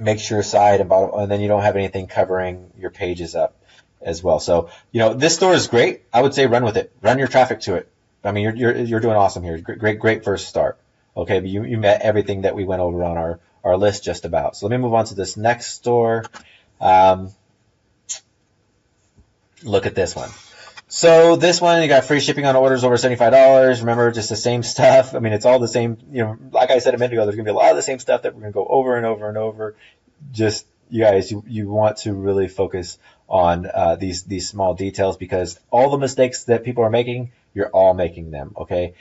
Make sure side and bottom, and then you don't have anything covering your pages up as well. So, this store is great. I would say run with it. Run your traffic to it. I mean, you're doing awesome here. Great first start. Okay, but you met everything that we went over on our list just about. So let me move on to this next store. Look at this one. So this one, you got free shipping on orders over $75. Remember, just the same stuff. I mean, it's all the same. Like I said a minute ago, there's going to be a lot of the same stuff that we're going to go over and over and over. Just, you guys, you want to really focus on these small details, because all the mistakes that people are making, you're all making them, okay?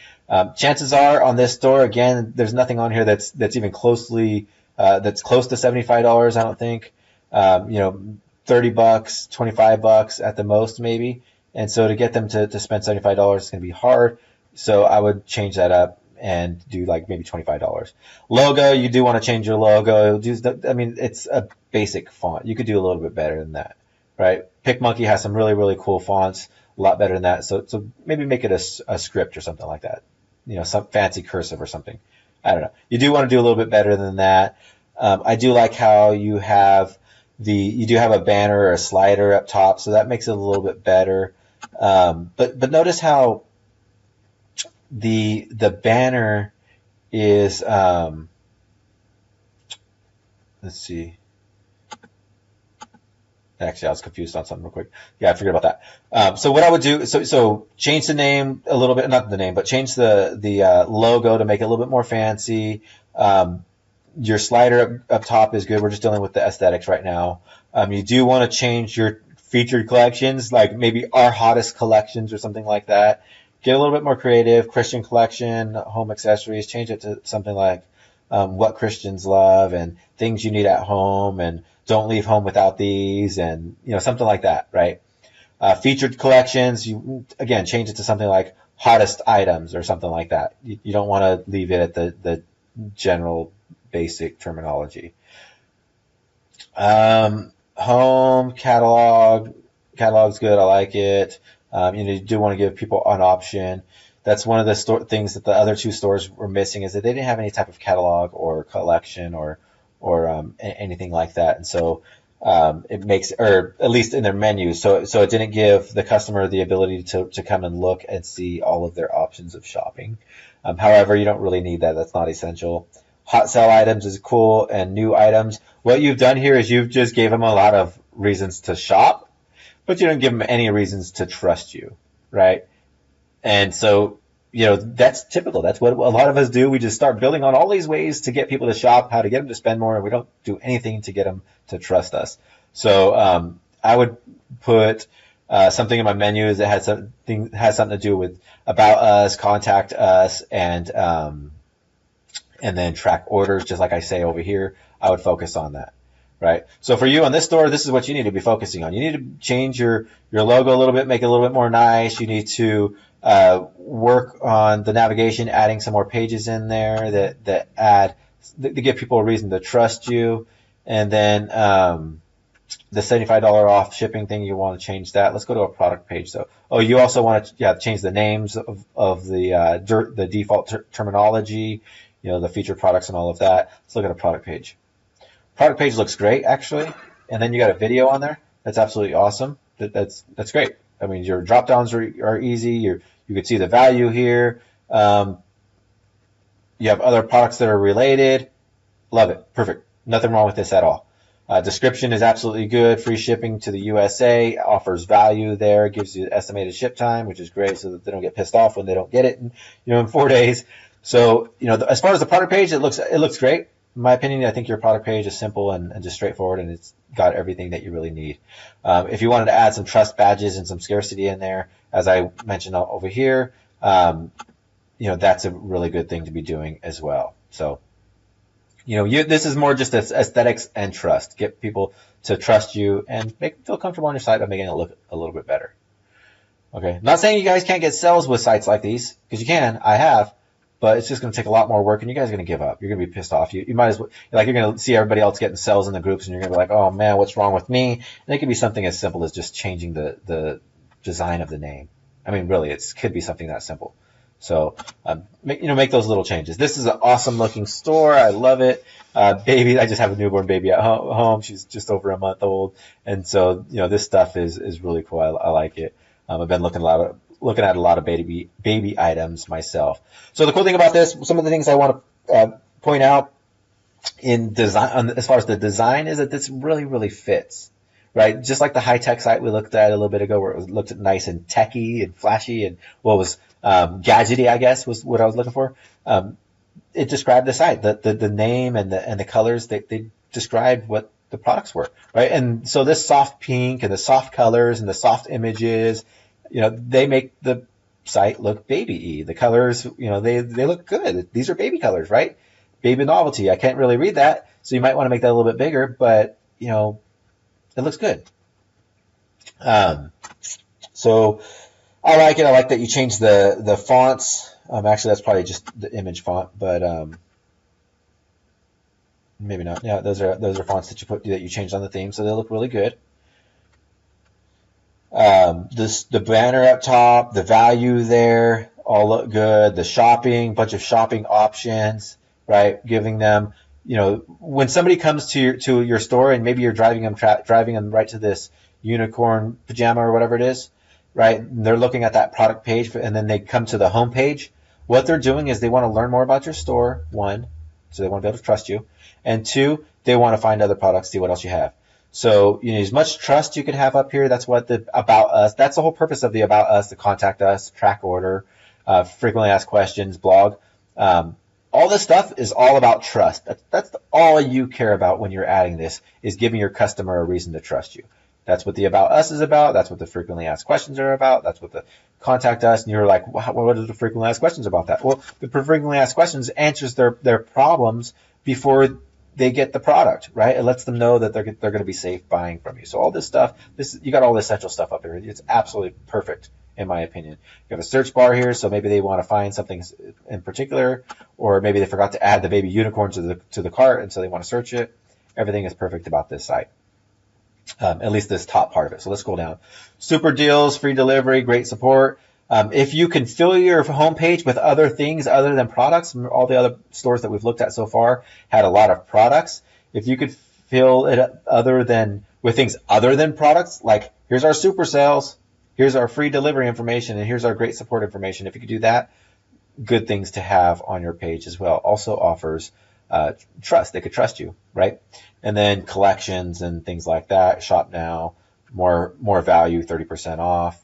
Chances are on this store, again, there's nothing on here that's even closely that's close to $75, I don't think. $30, $25 at the most, maybe. And so to get them to spend $75 is going to be hard. So I would change that up and do like maybe $25. Logo, you do want to change your logo. It's a basic font. You could do a little bit better than that, right? PicMonkey has some really, really cool fonts, a lot better than that. So maybe make it a script or something like that. Some fancy cursive or something. I don't know. You do want to do a little bit better than that. I do like how you have a banner or a slider up top, so that makes it a little bit better. But notice how the banner is, let's see. Actually, I was confused on something real quick. Yeah, I forget about that. So what I would do, so change the name a little bit, not the name, but change the logo to make it a little bit more fancy. Your slider up top is good. We're just dealing with the aesthetics right now. You do want to change your featured collections, like maybe our hottest collections or something like that. Get a little bit more creative. Christian collection, home accessories, change it to something like what Christians love and things you need at home, and don't leave home without these, and something like that, right? Featured collections, you again change it to something like hottest items or something like that. You don't want to leave it at the general basic terminology. Home catalog's good. I like it. You do want to give people an option. That's one of the things that the other two stores were missing, is that they didn't have any type of catalog or collection or anything like that. And so it makes, or at least in their menus, so it didn't give the customer the ability to come and look and see all of their options of shopping. However, you don't really need that. That's not essential. Hot sell items is cool, and new items. What you've done here is you've just gave them a lot of reasons to shop, but you don't give them any reasons to trust you, right? And so, that's typical. That's what a lot of us do. We just start building on all these ways to get people to shop, how to get them to spend more, and we don't do anything to get them to trust us. So I would put something in my menus that has something to do with about us, contact us, and then track orders, just like I say over here. I would focus on that, right? So for you on this store, this is what you need to be focusing on. You need to change your logo a little bit, make it a little bit more nice. You need to work on the navigation, adding some more pages in there that give people a reason to trust you. And then the $75 off shipping thing, you want to change that. Let's go to a product page. So, you also want to change the names of the default terminology, the featured products and all of that. Let's look at a product page. Product page looks great, actually. And then you got a video on there. That's absolutely awesome. That's great. I mean, your drop downs are easy. You can see the value here. You have other products that are related. Love it. Perfect. Nothing wrong with this at all. Description is absolutely good. Free shipping to the USA, offers value there, gives you estimated ship time, which is great, so that they don't get pissed off when they don't get it in 4 days. So, as far as the product page, it looks great. In my opinion, I think your product page is simple and just straightforward, and it's got everything that you really need. If you wanted to add some trust badges and some scarcity in there, as I mentioned over here, that's a really good thing to be doing as well. So, this is more just aesthetics and trust. Get people to trust you and make them feel comfortable on your site by making it look a little bit better. Okay, not saying you guys can't get sales with sites like these, because you can. I have, but it's just going to take a lot more work, and you guys are going to give up. You're going to be pissed off. You might as well, you're going to see everybody else getting sales in the groups, and you're going to be like, oh man, what's wrong with me? And it could be something as simple as just changing the design of the name. I mean, really, it could be something that simple. So, make those little changes. This is an awesome looking store. I love it. Baby, I just have a newborn baby at home. She's just over a month old. And so, this stuff is really cool. I like it. I've been looking at a lot of baby items myself. So the cool thing about this, some of the things I want to point out in design, as far as the design, is that this really, really fits. Right, just like the high-tech site we looked at a little bit ago, where it looked nice and techy and flashy and what was gadgety, I guess, was what I was looking for. It described the site, the name and the colors. They described what the products were, right? And so this soft pink and the soft colors and the soft images, they make the site look baby-y. The colors, they look good. These are baby colors, right? Baby novelty. I can't really read that, so you might want to make that a little bit bigger, but it looks good. So I like it. I like that you changed the fonts. Actually, that's probably just the image font, but maybe not. Yeah, those are fonts that you changed on the theme, so they look really good. The banner up top, the value there, all look good. The shopping, bunch of shopping options, right? Giving them. When somebody comes to your store and maybe you're driving them right to this unicorn pajama or whatever it is, right? And they're looking at that product page, and then they come to the home page. What they're doing is they want to learn more about your store, one, so they want to be able to trust you, and two, they want to find other products, see what else you have. So as much trust you can have up here. That's what the About Us. That's the whole purpose of the About Us, the Contact Us, Track Order, Frequently Asked Questions, blog. All this stuff is all about trust. That's all you care about when you're adding this, is giving your customer a reason to trust you. That's what the About Us is about. That's what the Frequently Asked Questions are about. That's what the Contact Us. And you're like, what are the Frequently Asked Questions about that? Well, the Frequently Asked Questions answers their problems before they get the product, right? It lets them know that they're going to be safe buying from you. So all this stuff, you got all this essential stuff up here. It's absolutely perfect, in my opinion. You have a search bar here, so maybe they want to find something in particular, or maybe they forgot to add the baby unicorn to the cart, and so they want to search it. Everything is perfect about this site, at least this top part of it. So let's go down. Super deals, free delivery, great support. If you can fill your homepage with other things other than products, all the other stores that we've looked at so far had a lot of products. If you could fill it with things other than products, like here's our super sales, here's our free delivery information, and here's our great support information. If you could do that, good things to have on your page as well. Also offers trust. They could trust you, right? And then collections and things like that. Shop now, more value, 30% off.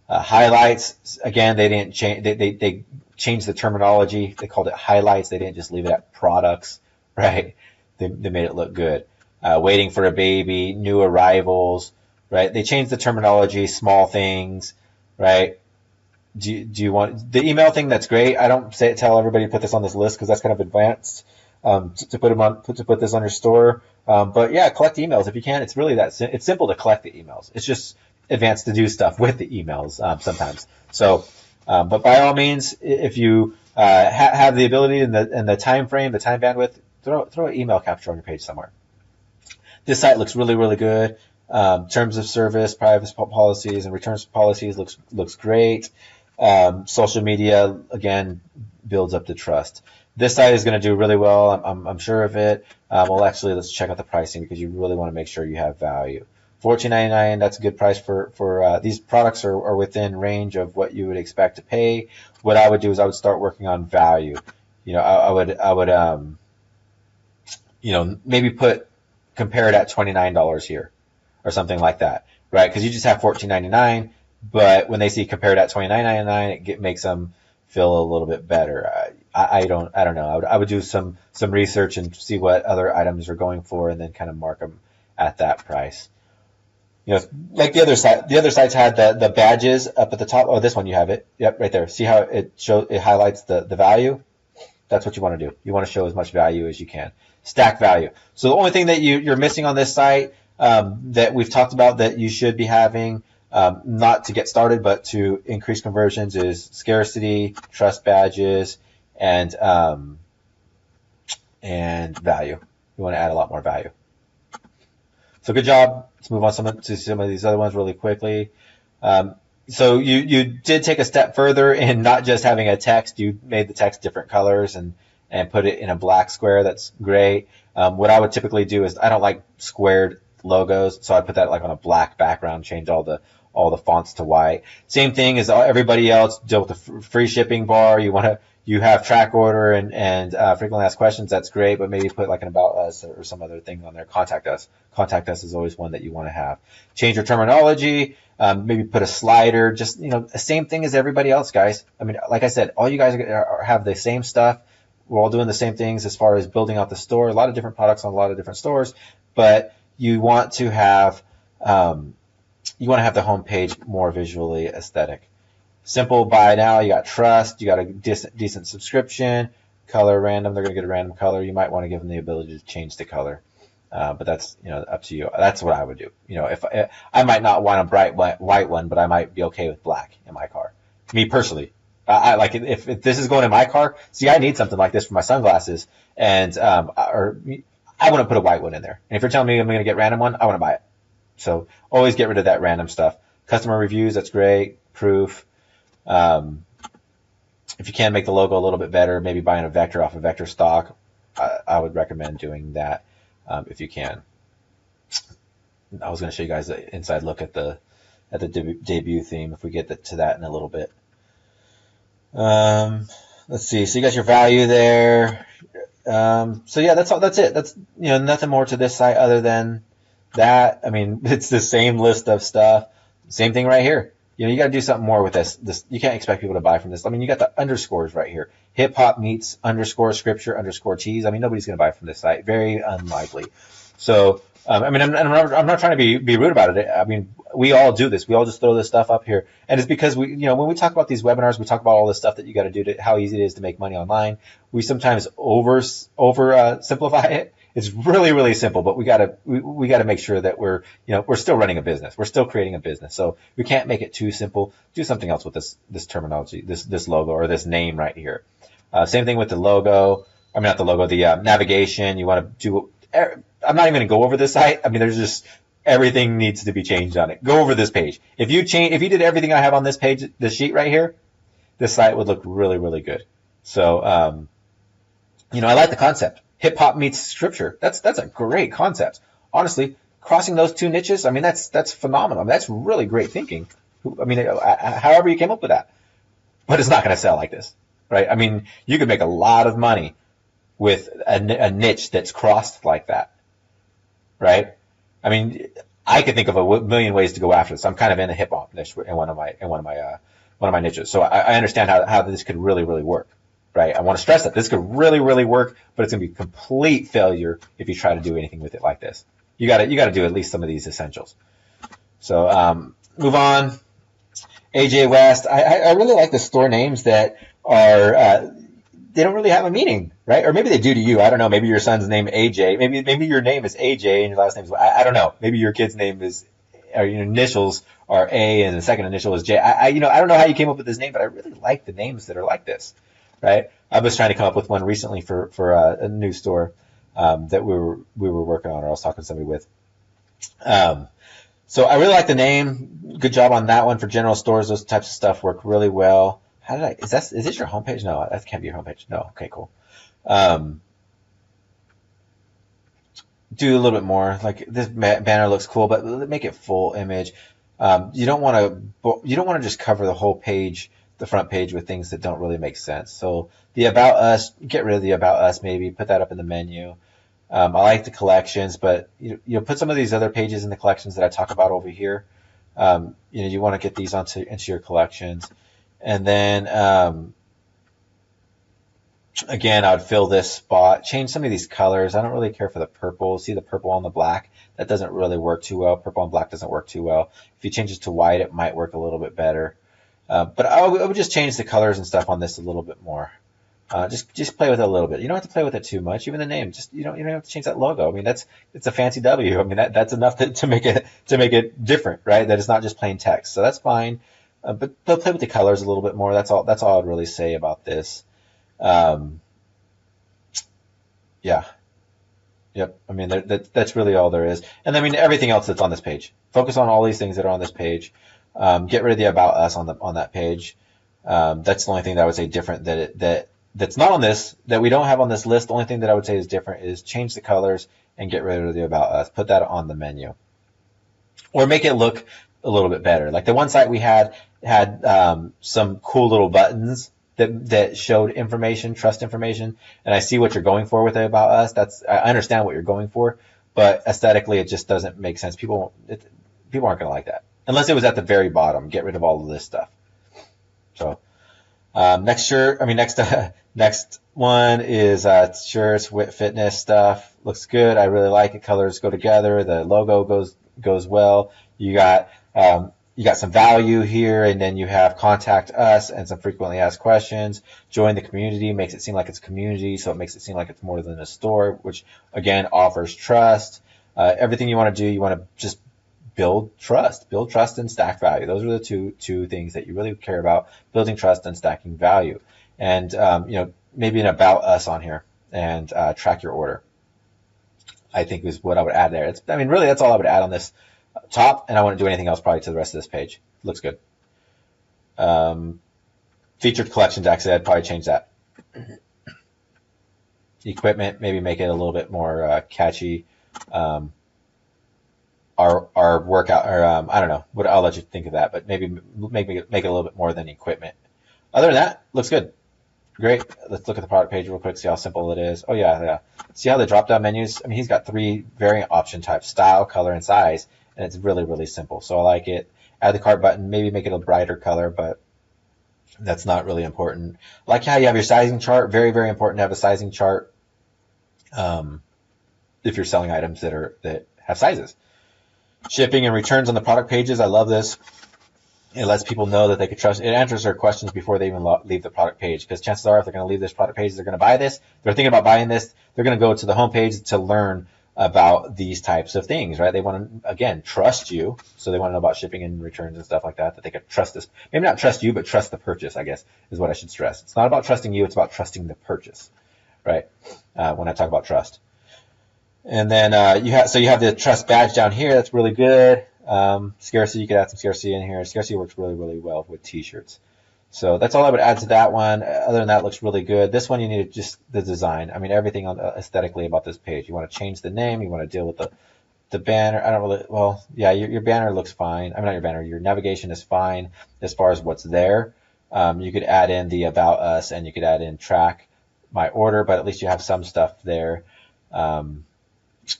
Highlights, again, they didn't change. They changed the terminology. They called it highlights. They didn't just leave it at products, right? They made it look good. Waiting for a baby, new arrivals, right? They changed the terminology, small things, right? Do you want the email thing? That's great. I don't tell everybody to put this on this list because that's kind of advanced to put this on your store. But yeah, collect emails if you can. It's really it's simple to collect the emails. It's just advanced to do stuff with the emails sometimes. So, but by all means, if you have the ability and the time frame, the time bandwidth, throw an email capture on your page somewhere. This site looks really, really good. Terms of service, privacy policies, and returns policies looks great. Social media, again, builds up the trust. This site is going to do really well. I'm sure of it. Well, actually, let's check out the pricing because you really want to make sure you have value. $14.99, that's a good price for these products are within range of what you would expect to pay. What I would do is I would start working on value. I would maybe compare it at $29 here or something like that, right? Because you just have $14.99, but when they see compared at $29.99, it makes them feel a little bit better. I don't know. I would do some research and see what other items are going for, and then kind of mark them at that price. Like the other site. The other sites had the badges up at the top. Oh, this one you have it. Yep, right there. See how it highlights the value? That's what you want to do. You want to show as much value as you can. Stack value. So the only thing that you're missing on this site that we've talked about that you should be having, not to get started, but to increase conversions, is scarcity, trust badges, and value. You want to add a lot more value. So good job. Let's move on to some of these other ones really quickly. So you did take a step further in not just having a text. You made the text different colors and put it in a black square. That's great. What I would typically do is I don't like squared logos, so I put that like on a black background, change all the fonts to white. Same thing as everybody else. Deal with the free shipping bar. You have track order and frequently asked questions. That's great, but maybe put like an about us or some other thing on there. Contact us. Contact us is always one that you want to have. Change your terminology. Maybe put a slider. Just the same thing as everybody else, guys. I mean, like I said, all you guys have the same stuff. We're all doing the same things as far as building out the store. A lot of different products on a lot of different stores, but you want to have the homepage more visually aesthetic. Simple buy now. You got trust. You got a decent subscription. Color random. They're going to get a random color. You might want to give them the ability to change the color, but that's up to you. That's what I would do. If I might not want a bright white one, but I might be okay with black in my car. Me personally, I like it if this is going in my car. See, I need something like this for my sunglasses, and or I wouldn't put a white one in there. And if you're telling me I'm going to get a random one, I want to buy it. So always get rid of that random stuff. Customer reviews. That's great. Proof. If you can make the logo a little bit better, maybe buying a vector off a vector stock, I would recommend doing that if you can. I was going to show you guys the inside look at the debut theme if we get to that in a little bit. Let's see. So you got your value there. So yeah, that's all. That's it. That's nothing more to this site other than that. I mean, it's the same list of stuff. Same thing right here. You got to do something more with this. You can't expect people to buy from this. I mean, you got the underscores right here. Hip hop meets underscore scripture underscore cheese. I mean, nobody's going to buy from this site. Very unlikely. So, I mean, I'm not trying to be rude about it. I mean, we all do this. We all just throw this stuff up here. And it's because when we talk about these webinars, we talk about all this stuff that you got to do how easy it is to make money online. We sometimes over simplify it. It's really, really simple, but we gotta make sure that we're still running a business. We're still creating a business. So we can't make it too simple. Do something else with this terminology, this logo or this name right here. Same thing with the logo. I mean, not the logo, the navigation. You want to do, I'm not even going to go over this site. I mean, there's just, everything needs to be changed on it. Go over this page. If you did everything I have on this page, this sheet right here, this site would look really, really good. So, I like the concept. Hip hop meets scripture. That's a great concept. Honestly, crossing those two niches, I mean, that's phenomenal. I mean, that's really great thinking. I mean, however you came up with that, but it's not going to sell like this, right? I mean, you could make a lot of money with a niche that's crossed like that, right? I mean, I could think of a million ways to go after this. I'm kind of in a hip hop niche in one of my niches, so I understand how this could really, really work. Right, I want to stress that this could really, really work, but it's going to be a complete failure if you try to do anything with it like this. You got to do at least some of these essentials. So move on. AJ West. I really like the store names that are they don't really have a meaning, right? Or maybe they do to you. I don't know. Maybe your son's name AJ. Maybe your name is AJ and your last name is I don't know. Maybe your kid's name is, or your initials are A and the second initial is J. I don't know how you came up with this name, but I really like the names that are like this. Right, I was trying to come up with one recently for a new store that we were working on, or I was talking to somebody with. So I really like the name. Good job on that one for general stores. Those types of stuff work really well. Is this your homepage? No, that can't be your homepage. No. Okay, cool. Um, do a little bit more. Like this banner looks cool, but make it full image. You don't want to just cover the whole page, the front page, with things that don't really make sense. So the About Us, get rid of the About Us, maybe put that up in the menu. I like the collections, but you put some of these other pages in the collections that I talk about over here. You want to get these into your collections, and then again, I would fill this spot, change some of these colors. I don't really care for the purple. See the purple on the black? That doesn't really work too well. Purple on black doesn't work too well. If you change it to white, it might work a little bit better. But I would just change the colors and stuff on this a little bit more. Just play with it a little bit. You don't have to play with it too much. Even the name, you don't have to change that logo. I mean, it's a fancy W. I mean, that's enough to make it different, right? That it's not just plain text. So that's fine. But play with the colors a little bit more. That's all I'd really say about this. Yeah. Yep. I mean, that's really all there is. And I mean, everything else that's on this page. Focus on all these things that are on this page. Get rid of the About Us on that page. That's the only thing that I would say different that's not on this, that we don't have on this list. The only thing that I would say is different is change the colors and get rid of the About Us. Put that on the menu. Or make it look a little bit better. Like the one site we had some cool little buttons that showed information, trust information, and I see what you're going for with it About Us. I understand what you're going for, but aesthetically it just doesn't make sense. People aren't going to like that unless it was at the very bottom. Get rid of all of this stuff. So next one is shirts, fitness stuff. Looks good. I really like it. Colors go together. The logo goes well. You got some value here, and then you have contact us and some frequently asked questions. Join the community makes it seem like it's a community, so it makes it seem like it's more than a store, which again offers trust. Everything you want to do, you want to just build trust and stack value. Those are the two things that you really care about: building trust and stacking value. And maybe an About Us on here and track your order, I think is what I would add there. Really that's all I would add on this top, and I wouldn't do anything else probably to the rest of this page. Looks good. Featured collections, actually, I'd probably change that. Equipment, maybe make it a little bit more catchy. Our workout, or I don't know. I'll let you think of that, but maybe make it a little bit more than equipment. Other than that, looks good. Great. Let's look at the product page real quick, see how simple it is. Oh, yeah. See how the drop-down menus, he's got 3 variant option types: style, color, and size, and it's really, really simple. So I like it. Add the cart button, maybe make it a brighter color, but that's not really important. I like how you have your sizing chart. Very, very important to have a sizing chart if you're selling items that have sizes. Shipping and returns on the product pages, I love this. It lets people know that they can trust. It answers their questions before they even leave the product page, because chances are if they're going to leave this product page, they're going to buy this. They're thinking about buying this. They're going to go to the homepage to learn about these types of things, right? They want to, again, trust you. So they want to know about shipping and returns and stuff like that they can trust this. Maybe not trust you, but trust the purchase, I guess, is what I should stress. It's not about trusting you. It's about trusting the purchase, right? When I talk about trust. And then you have the trust badge down here. That's really good. Scarcity, you could add some scarcity in here. Scarcity works really, really well with t-shirts. So that's all I would add to that one. Other than that, it looks really good. This one, you need just the design. Everything aesthetically about this page. You want to change the name. You want to deal with the banner. Your banner looks fine. Not your banner. Your navigation is fine as far as what's there. You could add in the About Us, and you could add in track my order, but at least you have some stuff there.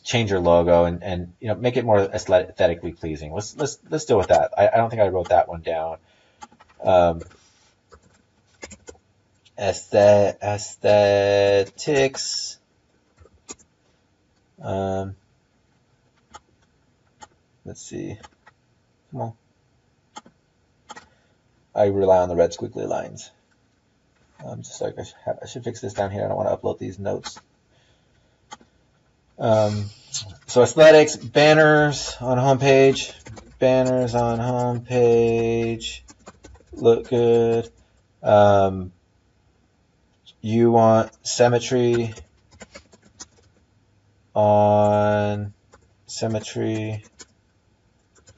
Change your logo and make it more aesthetically pleasing. Let's deal with that. I don't think I wrote that one down. Aesthetics. Let's see. Come on. I rely on the red squiggly lines. Just like I should fix this down here. I don't want to upload these notes. So aesthetics, banners on homepage. Banners on homepage look good. You want symmetry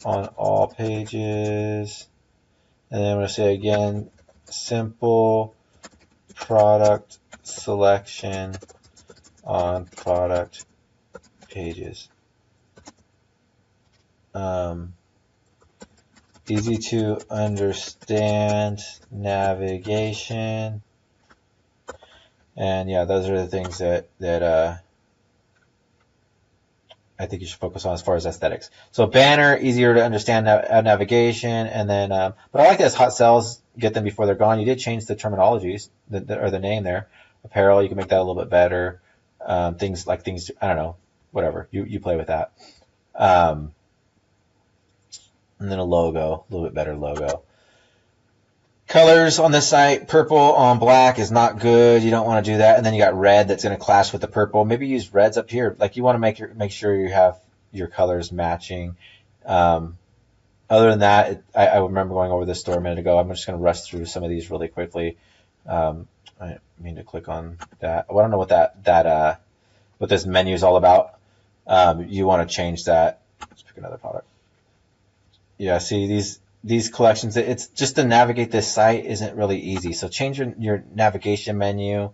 on all pages. And then I'm going to say again, simple, product selection on product pages. Easy to understand navigation. And yeah, those are the things that I think you should focus on as far as aesthetics. So banner, easier to understand navigation, and then, but I like this hot sells, get them before they're gone. You did change the terminologies, or the name there. Apparel, you can make that a little bit better. Things, I don't know, whatever. You play with that. And then a logo, a little bit better logo. Colors on this site, purple on black is not good. You don't want to do that. And then you got red that's going to clash with the purple. Maybe use reds up here. Like you want to make sure you have your colors matching. Other than that, I remember going over this store a minute ago. I'm just going to rush through some of these really quickly. I mean to click on that. Well, I don't know what what this menu is all about. You want to change that. Let's pick another product. Yeah, see these collections, it's just to navigate this site isn't really easy. So change your navigation menu.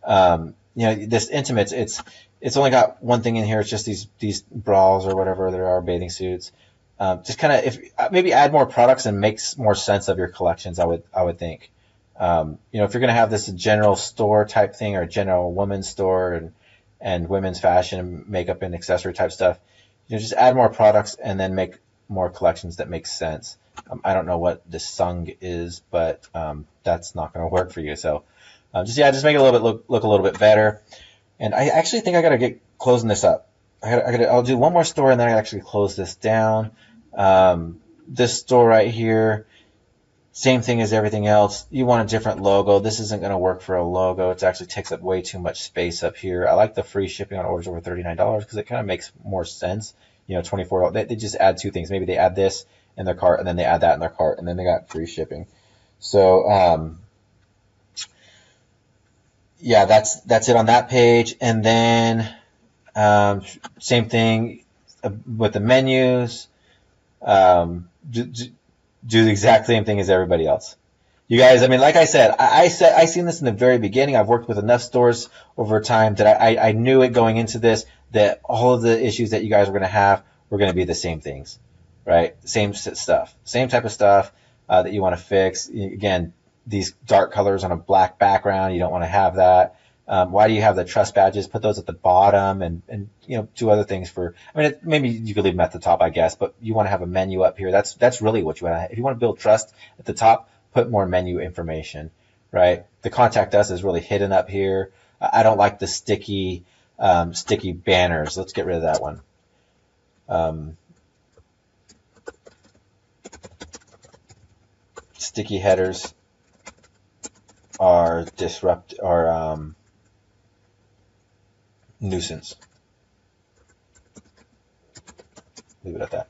This intimates, it's only got one thing in here. It's just these bras or whatever there are, bathing suits. Just kind of, if maybe add more products and makes more sense of your collections, I would think. If you're going to have this general store type thing or a general women's store and women's fashion, makeup and accessory type stuff, just add more products and then make more collections that make sense. I don't know what this sung is, but that's not going to work for you. So just make it a little bit look a little bit better. And I actually think I got to get closing this up. I'll do one more store and then I actually close this down. This store right here, same thing as everything else. You want a different logo. This isn't going to work for a logo. It actually takes up way too much space up here. I like the free shipping on orders over $39 because it kind of makes more sense. $24. They just add two things. Maybe they add this in their cart and then they add that in their cart and then they got free shipping. So yeah, that's it on that page. And then same thing with the menus. Do the exact same thing as everybody else. You guys, I mean, like I said, I seen this in the very beginning. I've worked with enough stores over time that I knew it going into this, that all of the issues that you guys were going to have were going to be the same things, right? Same stuff, same type of stuff that you want to fix. Again, these dark colors on a black background, you don't want to have that. Why do you have the trust badges? Put those at the bottom and do other things maybe you could leave them at the top, I guess, but you want to have a menu up here. That's really what you want to, if you want to build trust at the top, put more menu information, right? The contact us is really hidden up here. I don't like the sticky banners. Let's get rid of that one. Sticky headers are nuisance. Leave it at that.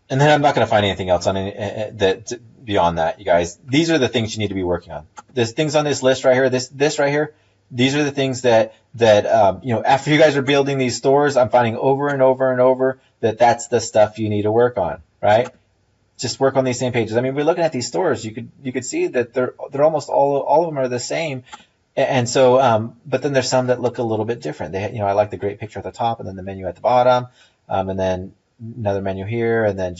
And then I'm not going to find anything else on that beyond that, you guys. These are the things you need to be working on. There's things on this list right here. This right here. These are the things that after you guys are building these stores, I'm finding over and over and over that's the stuff you need to work on, right? Just work on these same pages. I mean, we're looking at these stores. You could see that they're almost all of them are the same. And so, but then there's some that look a little bit different. I like the great picture at the top and then the menu at the bottom, and then another menu here, and then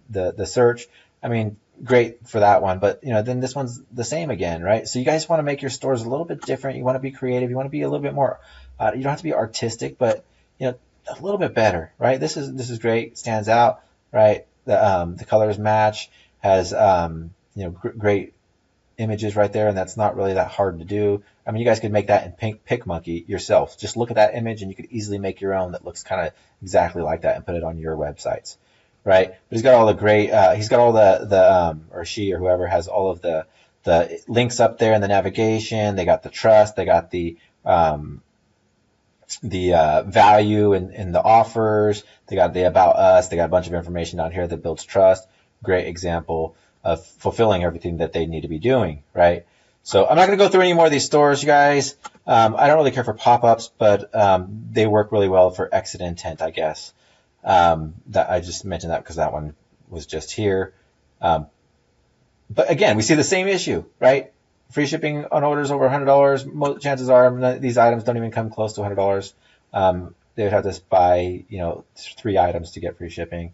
the search. I mean, great for that one, but then this one's the same again, right? So you guys want to make your stores a little bit different. You want to be creative. You want to be a little bit more. You don't have to be artistic, but a little bit better, right? This is great. Stands out, right? The colors match. Has great images right there, and that's not really that hard to do. I mean, you guys could make that in PicMonkey yourself. Just look at that image, and you could easily make your own that looks kind of exactly like that and put it on your websites, right? But he's got all the great. He's got all the or she or whoever has all of the links up there in the navigation. They got the trust. They got the value in the offers. They got the about us. They got a bunch of information down here that builds trust. Great example of fulfilling everything that they need to be doing, right? So I'm not going to go through any more of these stores, you guys. I don't really care for pop-ups, but they work really well for exit intent, I guess. That I just mentioned that because that one was just here. But again, we see the same issue, right? Free shipping on orders over $100. Chances are these items don't even come close to $100. They would have to buy, 3 items to get free shipping.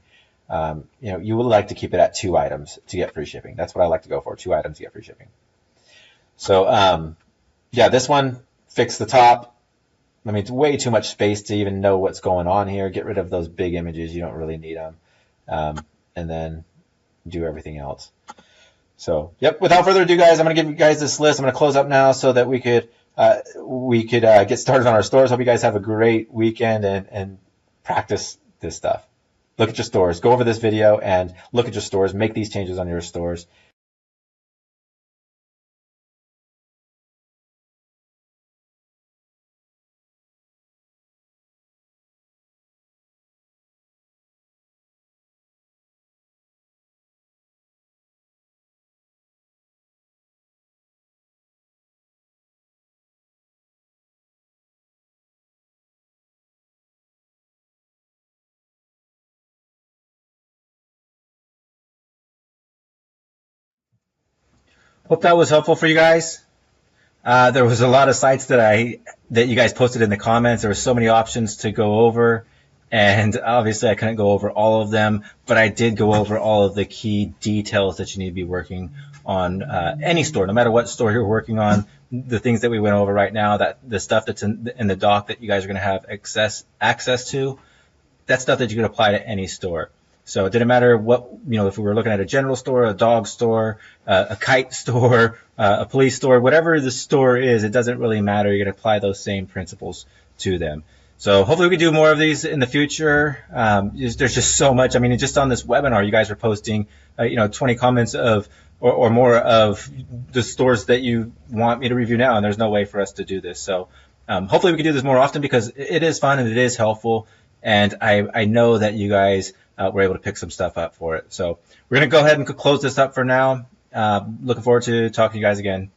You would like to keep it at 2 items to get free shipping. That's what I like to go for, 2 items to get free shipping. So, yeah, this one, fix the top. I mean, it's way too much space to even know what's going on here. Get rid of those big images. You don't really need them. And then do everything else. So, yep, without further ado, guys, I'm going to give you guys this list. I'm going to close up now so that we could get started on our stores. Hope you guys have a great weekend and practice this stuff. Look at your stores. Go over this video and look at your stores. Make these changes on your stores. Hope that was helpful for you guys. There was a lot of sites that you guys posted in the comments. There were so many options to go over, and obviously I couldn't go over all of them, but I did go over all of the key details that you need to be working on any store, no matter what store you're working on. The things that we went over right now, that the stuff that's in the doc that you guys are going to have access to, that's stuff that you can apply to any store. So it didn't matter what, if we were looking at a general store, a dog store, a kite store, a police store, whatever the store is, it doesn't really matter. You're going to apply those same principles to them. So hopefully we can do more of these in the future. There's just so much. I mean, just on this webinar, you guys are posting, 20 comments or more of the stores that you want me to review now, and there's no way for us to do this. So hopefully we can do this more often because it is fun and it is helpful. And I know that you guys were able to pick some stuff up for it. So we're going to go ahead and close this up for now. Looking forward to talking to you guys again.